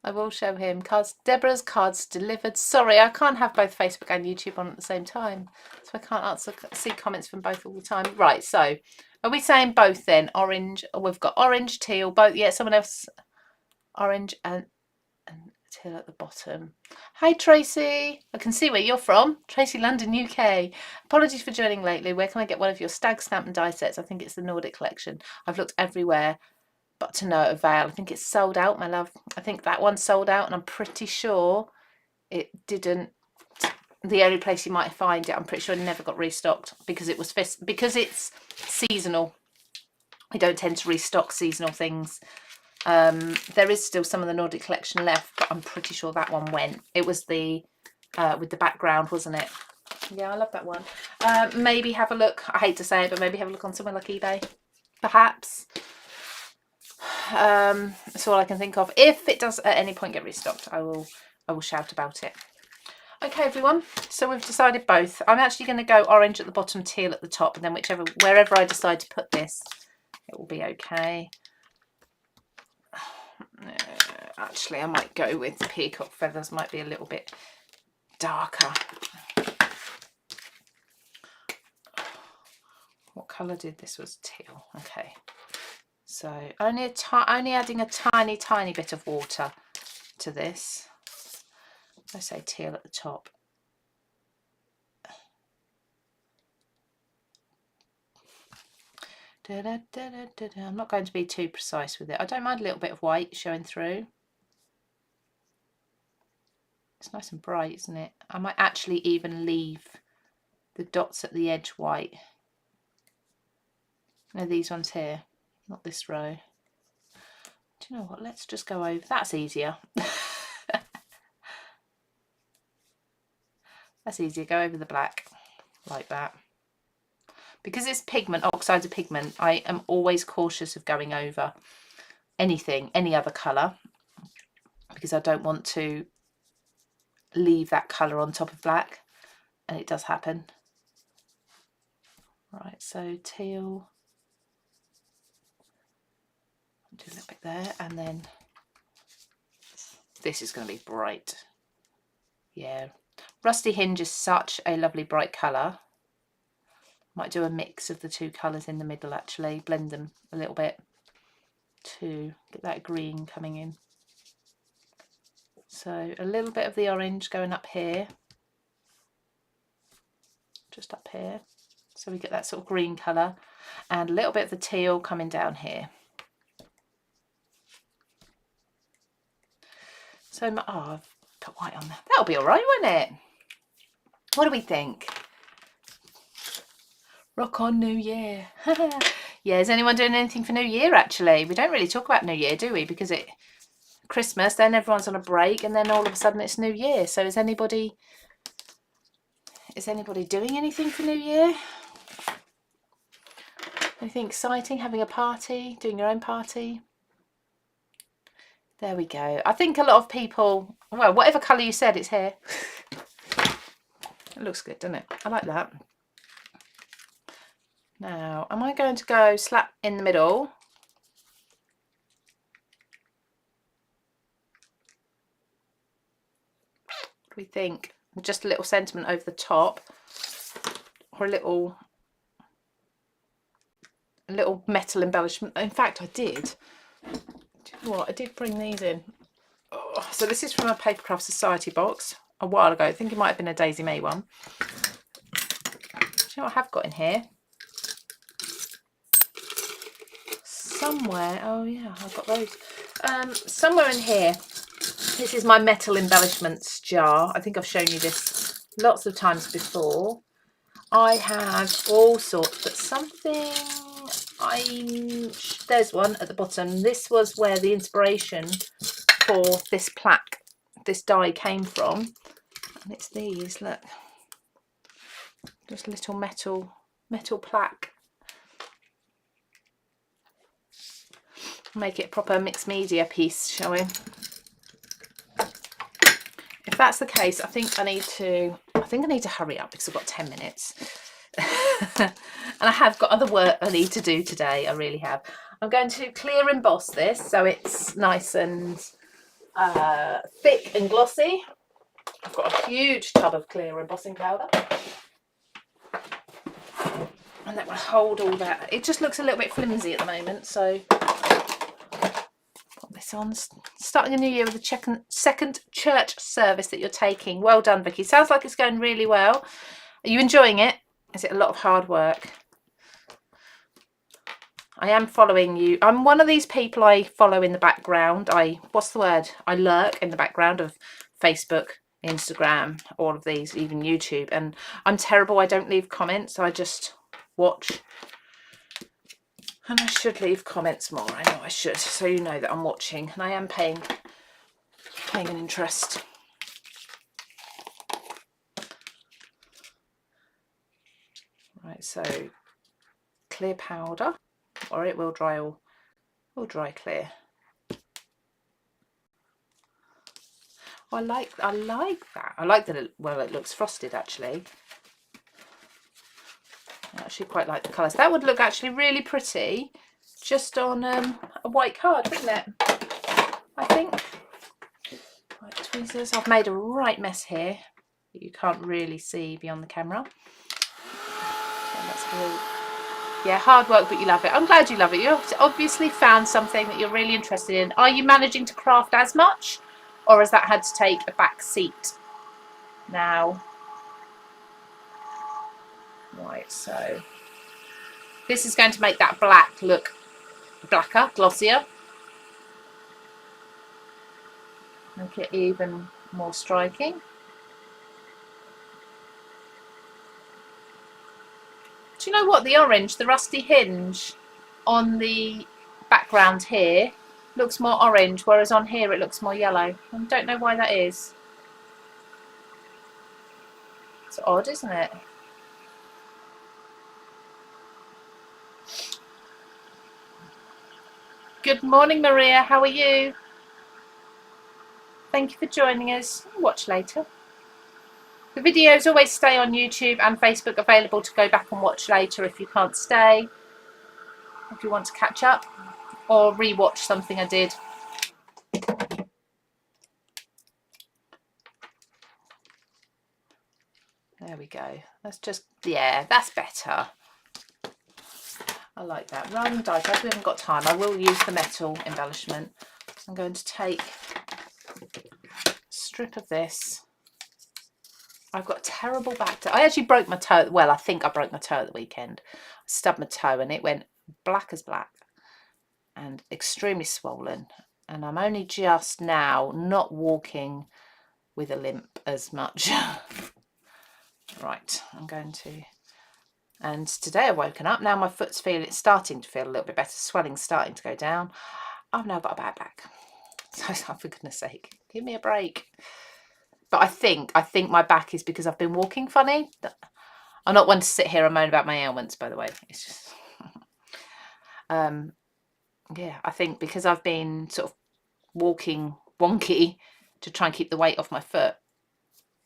I will show him. Deborah's cards delivered. Sorry, I can't have both Facebook and YouTube on at the same time. So I can't see comments from both all the time. Right, so are we saying both then? Orange. Oh, we've got orange, teal, both. Yeah, someone else. Orange and teal at the bottom. Hi Tracy, I can see where you're from. Tracy, London, UK. Apologies for joining lately. Where can I get one of your stag stamp and die sets? I think it's the Nordic collection. I've looked everywhere, but to no avail. I think it's sold out, my love. I think that one's sold out, and I'm pretty sure it didn't. The only place you might find it, I'm pretty sure it never got restocked because it's seasonal. I don't tend to restock seasonal things. There is still some of the Nordic collection left, but I'm pretty sure that one went. It was the with the background, wasn't it? Yeah, I love that one. Maybe have a look. I hate to say it, but maybe have a look on somewhere like eBay, perhaps. That's all I can think of. If it does at any point get restocked, I will shout about it. Okay, everyone. So we've decided both. I'm actually going to go orange at the bottom, teal at the top, and then wherever I decide to put this, it will be okay. Actually, I might go with peacock feathers, might be a little bit darker. What colour did this? Was teal. Okay, so only adding a tiny bit of water to this. I say teal at the top. I'm not going to be too precise with it. I don't mind a little bit of white showing through. It's nice and bright, isn't it? I might actually even leave the dots at the edge white. No, these ones here, not this row. Do you know what? Let's just go over. That's easier. That's easier. Go over the black like that. Because it's pigment, oxides are pigment, I am always cautious of going over any other colour, because I don't want to leave that colour on top of black, and it does happen. Right, so teal, do a little bit there, and then this is going to be bright. Yeah, Rusty Hinge is such a lovely bright colour. Might do a mix of the two colours in the middle actually, blend them a little bit to get that green coming in. So a little bit of the orange going up here, just up here, so we get that sort of green colour, and a little bit of the teal coming down here. So, oh, I've put white on there. That'll be all right, won't it? What do we think? Rock on New Year. Yeah, is anyone doing anything for New Year actually? We don't really talk about New Year, do we? Because it's Christmas, then everyone's on a break, and then all of a sudden it's New Year. So is anybody doing anything for New Year? Anything exciting? Having a party? Doing your own party? There we go. I think a lot of people, well, whatever colour you said, it's here. It looks good, doesn't it? I like that. Now, am I going to go slap in the middle? What do we think? Just a little sentiment over the top, or a little metal embellishment. In fact, I did. Do you know what? I did bring these in. Oh, so this is from a Papercraft Society box a while ago. I think it might have been a Daisy May one. Do you know what I have got in here? Somewhere, oh yeah, I've got those. Somewhere in here, this is my metal embellishments jar. I think I've shown you this lots of times before. I have all sorts, but something, there's one at the bottom. This was where the inspiration for this plaque, this die came from. And it's these, look. Just a little metal plaque. Make it a proper mixed media piece, shall we? If that's the case, I think I need to hurry up because I've got 10 minutes. And I have got other work I need to do today. I really have. I'm going to clear emboss this so it's nice and thick and glossy. I've got a huge tub of clear embossing powder. And that will hold all that. It just looks a little bit flimsy at the moment, so put this on. Starting a new year with the second church service that you're taking. Well done, Vicky. Sounds like it's going really well. Are you enjoying it? Is it a lot of hard work? I am following you. I'm one of these people I follow in the background. What's the word? I lurk in the background of Facebook, Instagram, all of these, even YouTube. And I'm terrible. I don't leave comments. I just watch. And I should leave comments more. I know I should. So you know that I'm watching and I am paying an interest. Right, so clear powder, or it will dry clear. I like that. I like that it looks frosted actually. I actually quite like the colours. That would look actually really pretty just on a white card, wouldn't it? I think. Right, tweezers. I've made a right mess here that you can't really see beyond the camera. So let's go. Yeah, hard work, but you love it. I'm glad you love it. You obviously found something that you're really interested in. Are you managing to craft as much, or has that had to take a back seat now? Right, so this is going to make that black look blacker, glossier. Make it even more striking. Do you know what? The orange, the rusty hinge on the background here looks more orange, whereas on here it looks more yellow. I don't know why that is. It's odd, isn't it? Good morning, Maria. How are you? Thank you for joining us. Watch later. The videos always stay on YouTube and Facebook, available to go back and watch later if you can't stay, if you want to catch up or re-watch something I did. There we go. Let's just, yeah, that's better. I like that. Rather than die cut, we haven't got time. I will use the metal embellishment. So I'm going to take a strip of this. I've got a terrible back toe. I actually broke my toe. Well, I think I broke my toe at the weekend. I stubbed my toe and it went black as black and extremely swollen. And I'm only just now not walking with a limp as much. Right, I'm going to, and today I've woken up, now my foot's it's starting to feel a little bit better, swelling's starting to go down. I've now got a bad back, so for goodness sake, give me a break. But I think my back is because I've been walking funny. I'm not one to sit here and moan about my ailments, by the way. It's just, yeah, I think because I've been sort of walking wonky to try and keep the weight off my foot,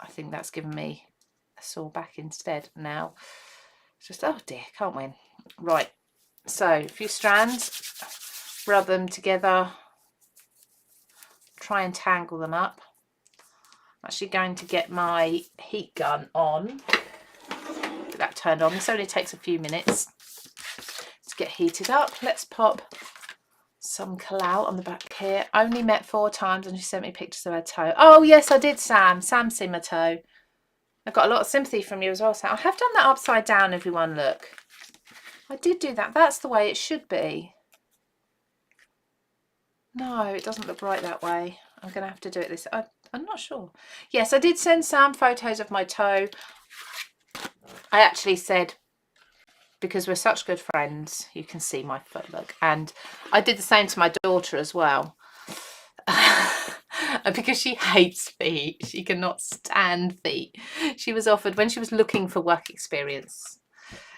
I think that's given me a sore back instead now. It's just, oh dear, can't win. Right, so a few strands, rub them together, try and tangle them up. I'm actually going to get my heat gun on, get that turned on. This only takes a few minutes to get heated up. Let's pop some collal on the back here. Only met 4 times and she sent me pictures of her toe. Oh yes, I did, Sam. Sam seen my toe. I've got a lot of sympathy from you as well, Sam. I have done that upside down, everyone, look. I did do that. That's the way it should be. No, it doesn't look right that way. I'm going to have to do it this. I'm not sure. Yes, I did send Sam photos of my toe. I actually said, because we're such good friends, you can see my foot, look. And I did the same to my daughter as well. Because she hates feet, she cannot stand feet. She was offered, when she was looking for work experience,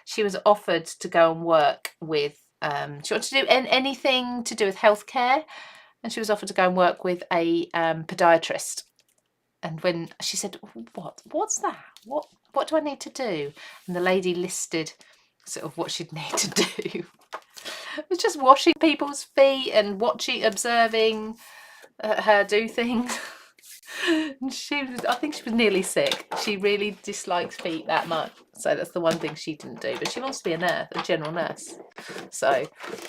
she was offered to go and work with, she wanted to do anything to do with healthcare, and she was offered to go and work with a podiatrist. And when she said, what's that? What do I need to do? And the lady listed sort of what she'd need to do. It was just washing people's feet and observing her do things. And I think she was nearly sick. She really dislikes feet that much, so that's the one thing she didn't do. But she wants to be a general nurse, so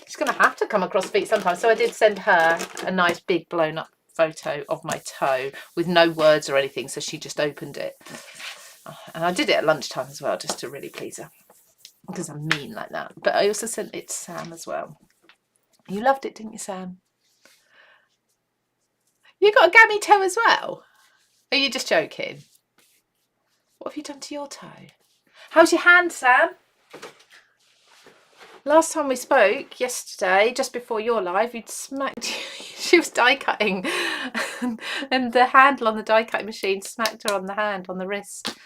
she's going to have to come across feet sometimes. So I did send her a nice big blown up photo of my toe with no words or anything, so she just opened it, and I did it at lunchtime as well, just to really please her, because I'm mean like that. But I also sent it to Sam as well. You loved it, didn't you, Sam? You got a gammy toe as well? Are you just joking? What have you done to your toe? How's your hand, Sam? Last time we spoke, yesterday, just before your live, you'd smacked, she was die cutting, and the handle on the die cutting machine smacked her on the hand, on the wrist.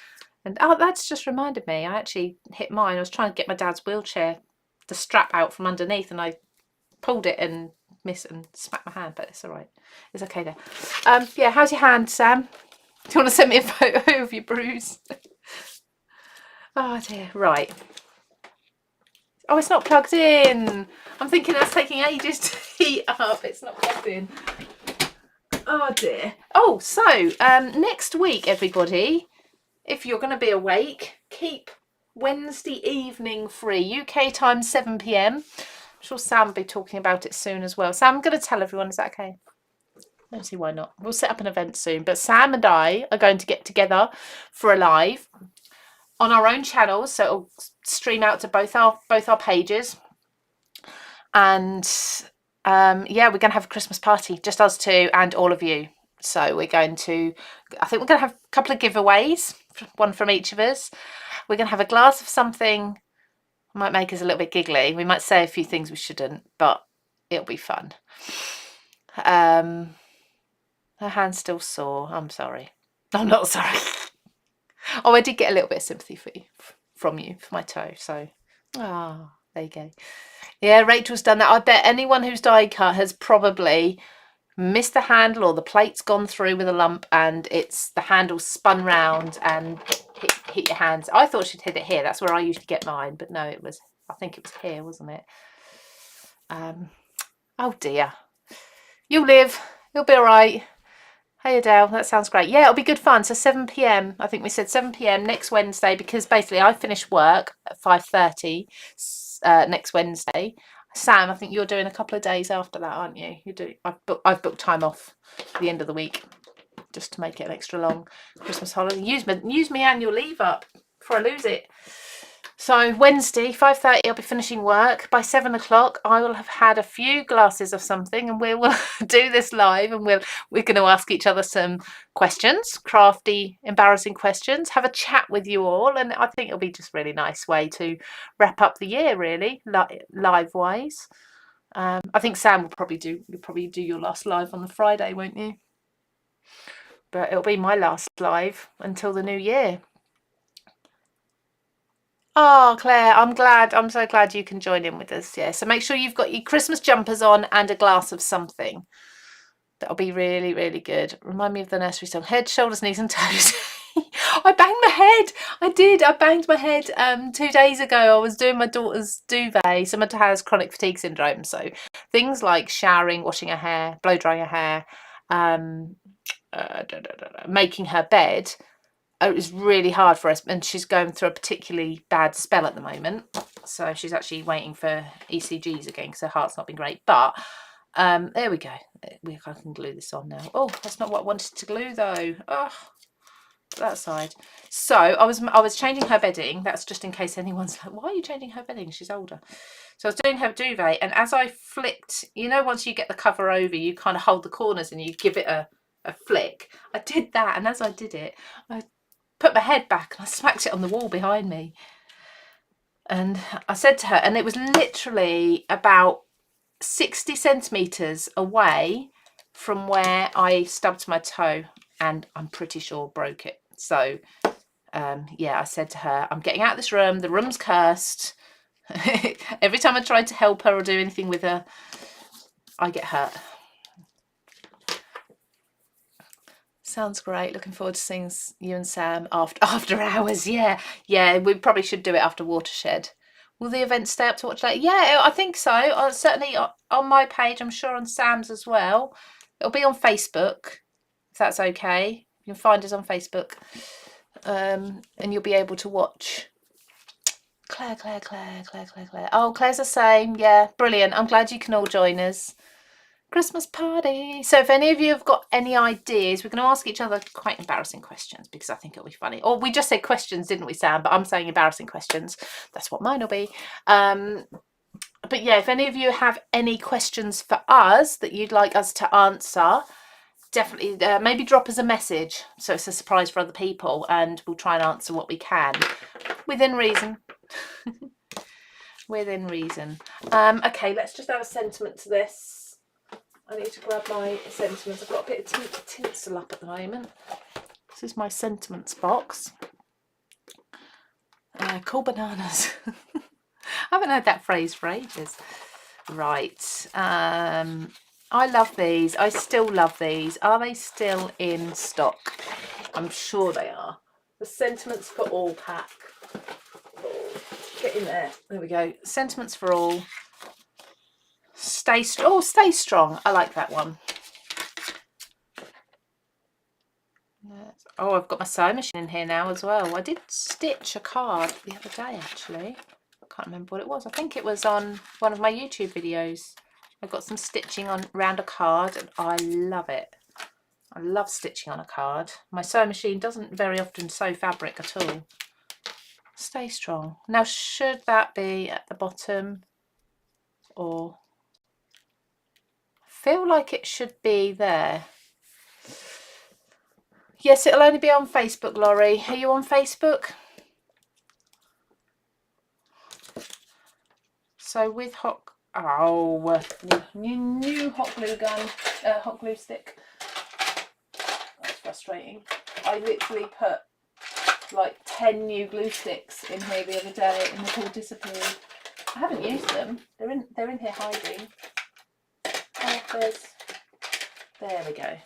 And oh, that's just reminded me, I actually hit mine. I was trying to get my dad's wheelchair, the strap out from underneath, and I pulled it and missed and smacked my hand, but it's all right. It's okay there. Yeah, how's your hand, Sam? Do you want to send me a photo of your bruise? Oh dear, right. Oh, it's not plugged in. I'm thinking that's taking ages to heat up. It's not plugged in. Oh dear. Oh, so next week, everybody, if you're going to be awake, keep Wednesday evening free, UK time 7 p.m. I'm sure Sam will be talking about it soon as well. Sam, I'm going to tell everyone, is that okay? I don't see why not. We'll set up an event soon. But Sam and I are going to get together for a live on our own channels, so it'll stream out to both our pages. And yeah, we're going to have a Christmas party, just us two and all of you. So we're going to, I think we're going to have a couple of giveaways, one from each of us. We're going to have a glass of something, might make us a little bit giggly. We might say a few things we shouldn't, but it'll be fun. Her hand's still sore. I'm sorry. I'm not sorry. Oh, I did get a little bit of sympathy from you for my toe. So, there you go. Yeah, Rachel's done that. I bet anyone who's die cut has probably missed the handle, or the plate's gone through with a lump and the handle spun round and hit your hands. I thought she'd hit it here. That's where I usually get mine, but no, I think it was here, wasn't it? Oh dear. You'll live. You'll be all right. Hey Adele, that sounds great. Yeah, it'll be good fun. So 7 p.m. I think we said 7 p.m. next Wednesday, because basically I finish work at 5:30 next Wednesday. Sam, I think you're doing a couple of days after that, aren't you? You do. I've booked time off for the end of the week just to make it an extra long Christmas holiday. Use me annual leave up before I lose it. So Wednesday, 5:30, I'll be finishing work. By 7 o'clock, I will have had a few glasses of something, and we will do this live, and we're going to ask each other some questions, crafty, embarrassing questions, have a chat with you all, and I think it'll be just a really nice way to wrap up the year, really, live-wise. I think Sam will probably do your last live on the Friday, won't you? But it'll be my last live until the new year. Oh, Claire, I'm so glad you can join in with us. Yeah, so make sure you've got your Christmas jumpers on and a glass of something. That'll be really, really good. Remind me of the nursery song. Head, shoulders, knees and toes. I banged my head. I did. I banged my head 2 days ago. I was doing my daughter's duvet. So my daughter has chronic fatigue syndrome. So things like showering, washing her hair, blow drying her hair, making her bed. It was really hard for us, and she's going through a particularly bad spell at the moment, so she's actually waiting for ECGs again because her heart's not been great. But there we go. I can glue this on now. Oh, that's not what I wanted to glue though. Oh, that side. So I was changing her bedding. That's just in case anyone's like, why are you changing her bedding? She's older. So I was doing her duvet, and as I flicked, once you get the cover over, you kind of hold the corners and you give it a flick. I did that, and as I did it, I put my head back and I smacked it on the wall behind me. And I said to her, and it was literally about 60 centimetres away from where I stubbed my toe, and I'm pretty sure broke it. So yeah, I said to her, I'm getting out of this room. The room's cursed. Every time I tried to help her or do anything with her, I get hurt. Sounds great. Looking forward to seeing you and Sam after hours. Yeah, we probably should do it after Watershed. Will the event stay up to watch later? Yeah, I think so. Certainly on my page. I'm sure on Sam's as well. It'll be on Facebook, if that's okay. You can find us on Facebook, and you'll be able to watch. Claire. Oh, Claire's the same. Yeah, brilliant. I'm glad you can all join us. Christmas party. So if any of you have got any ideas, we're going to ask each other quite embarrassing questions because I think it'll be funny. Or we just said questions, didn't we, Sam? But I'm saying embarrassing questions. That's what mine will be. But yeah, if any of you have any questions for us that you'd like us to answer, definitely maybe drop us a message so it's a surprise for other people, and we'll try and answer what we can within reason. Within reason. Okay, let's just add a sentiment to this. I need to grab my sentiments. I've got a bit of tinsel up at the moment. This is my sentiments box. Cool bananas. I haven't heard that phrase for ages. Right. I love these. I still love these. Are they still in stock? I'm sure they are. The Sentiments for All pack. Get in there. There we go. Sentiments for All. Stay strong. I like that one. Oh, I've got my sewing machine in here now as well. I did stitch a card the other day, actually. I can't remember what it was. I think it was on one of my YouTube videos. I've got some stitching on around a card, and I love it. I love stitching on a card. My sewing machine doesn't very often sew fabric at all. Stay strong. Now, should that be at the bottom, or I feel like it should be there. Yes, it'll only be on Facebook, Laurie. Are you on Facebook? So with hot new hot glue gun, hot glue stick. That's frustrating. I literally put like 10 new glue sticks in here the other day, and they've all disappeared. I haven't used them. They're in here hiding. Oh, there we go.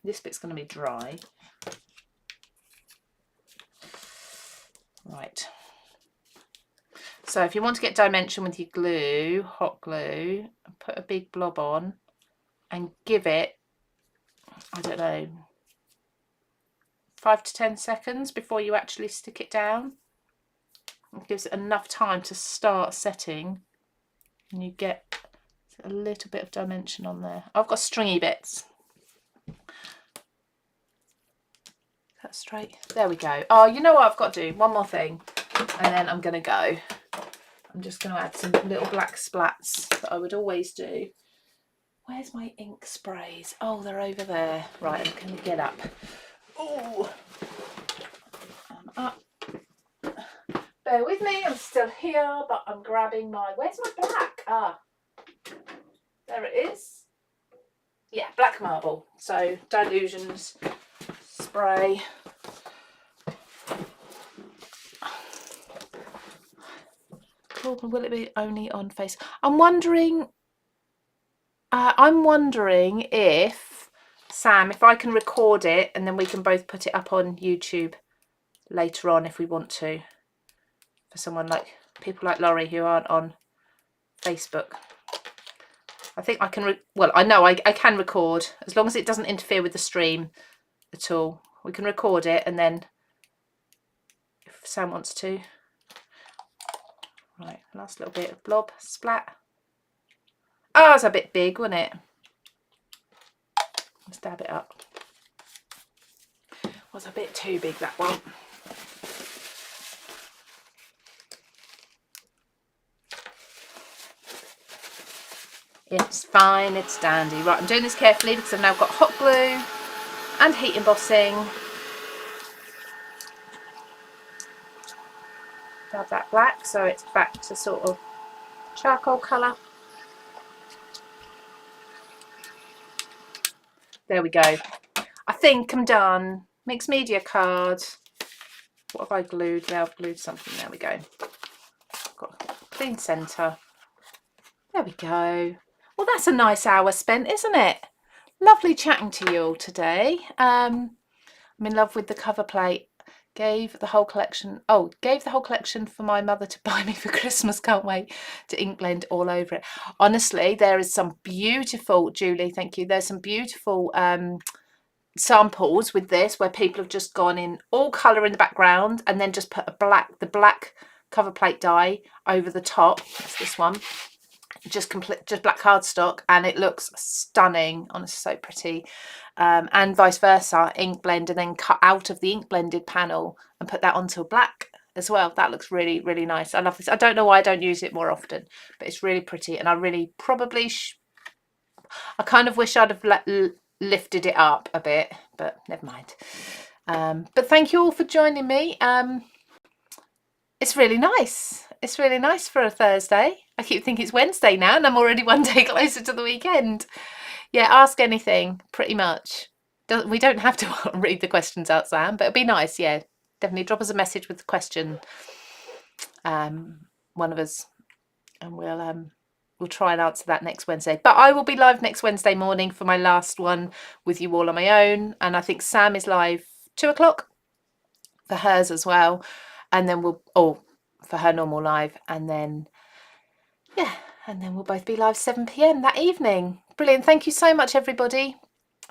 This bit's going to be dry. Right. So if you want to get dimension with your glue, hot glue, put a big blob on and give it I don't know, 5 to 10 seconds before you actually stick it down. It gives it enough time to start setting, and you get a little bit of dimension on there. I've got stringy bits. That's straight. There we go. Oh, you know what I've got to do? One more thing, and then I'm going to go. I'm just going to add some little black splats that I would always do. Where's my ink sprays? Oh, they're over there. Right, I'm going to get up. Oh, I'm up. Bear with me, I'm still here, but I'm grabbing my... Where's my black? Ah, there it is. Yeah, black marble. So, Dilutions spray. Will it be only on face? I'm wondering if, Sam, if I can record it and then we can both put it up on YouTube later on if we want to. For someone like, people like Laurie who aren't on Facebook. I think I can, I know I can record, as long as it doesn't interfere with the stream at all. We can record it, and then if Sam wants to. Right, last little bit of blob, splat. Oh, it's a bit big, wasn't it? Let's dab it up. Was a bit too big, that one. It's fine, it's dandy. Right, I'm doing this carefully because I've now got hot glue and heat embossing. Dab that black so it's back to sort of charcoal colour. There we go. I think I'm done. Mixed media card. What have I glued? Now I've glued something. There we go. Got a clean centre. There we go. Well, that's a nice hour spent, isn't it? Lovely chatting to you all today. I'm in love with the cover plate. Gave the whole collection for my mother to buy me for Christmas. Can't wait to ink blend all over it. Honestly, there is some beautiful, Julie, thank you. There's some beautiful samples with this where people have just gone in all colour in the background and then just put the black cover plate die over the top. That's this one. Just black cardstock, and it looks stunning. Honestly, so pretty. And vice versa, ink blend and then cut out of the ink blended panel and put that onto black as well. That looks really, really nice. I love this. I don't know why I don't use it more often, but it's really pretty, and I really probably I kind of wish I'd have lifted it up a bit, but never mind. But thank you all for joining me. It's really nice. It's really nice for a Thursday. I keep thinking it's Wednesday now, and I'm already one day closer to the weekend. Yeah, ask anything, pretty much. We don't have to read the questions out, Sam, but it'd be nice. Yeah, definitely drop us a message with the question. One of us, and we'll try and answer that next Wednesday. But I will be live next Wednesday morning for my last one with you all on my own, and I think Sam is live 2 o'clock for hers as well. And then for her normal live, and then we'll both be live 7 p.m. that evening. Brilliant. Thank you so much, everybody.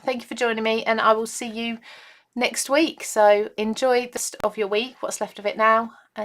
Thank you for joining me, and I will see you next week. So enjoy the rest of your week, what's left of it now, and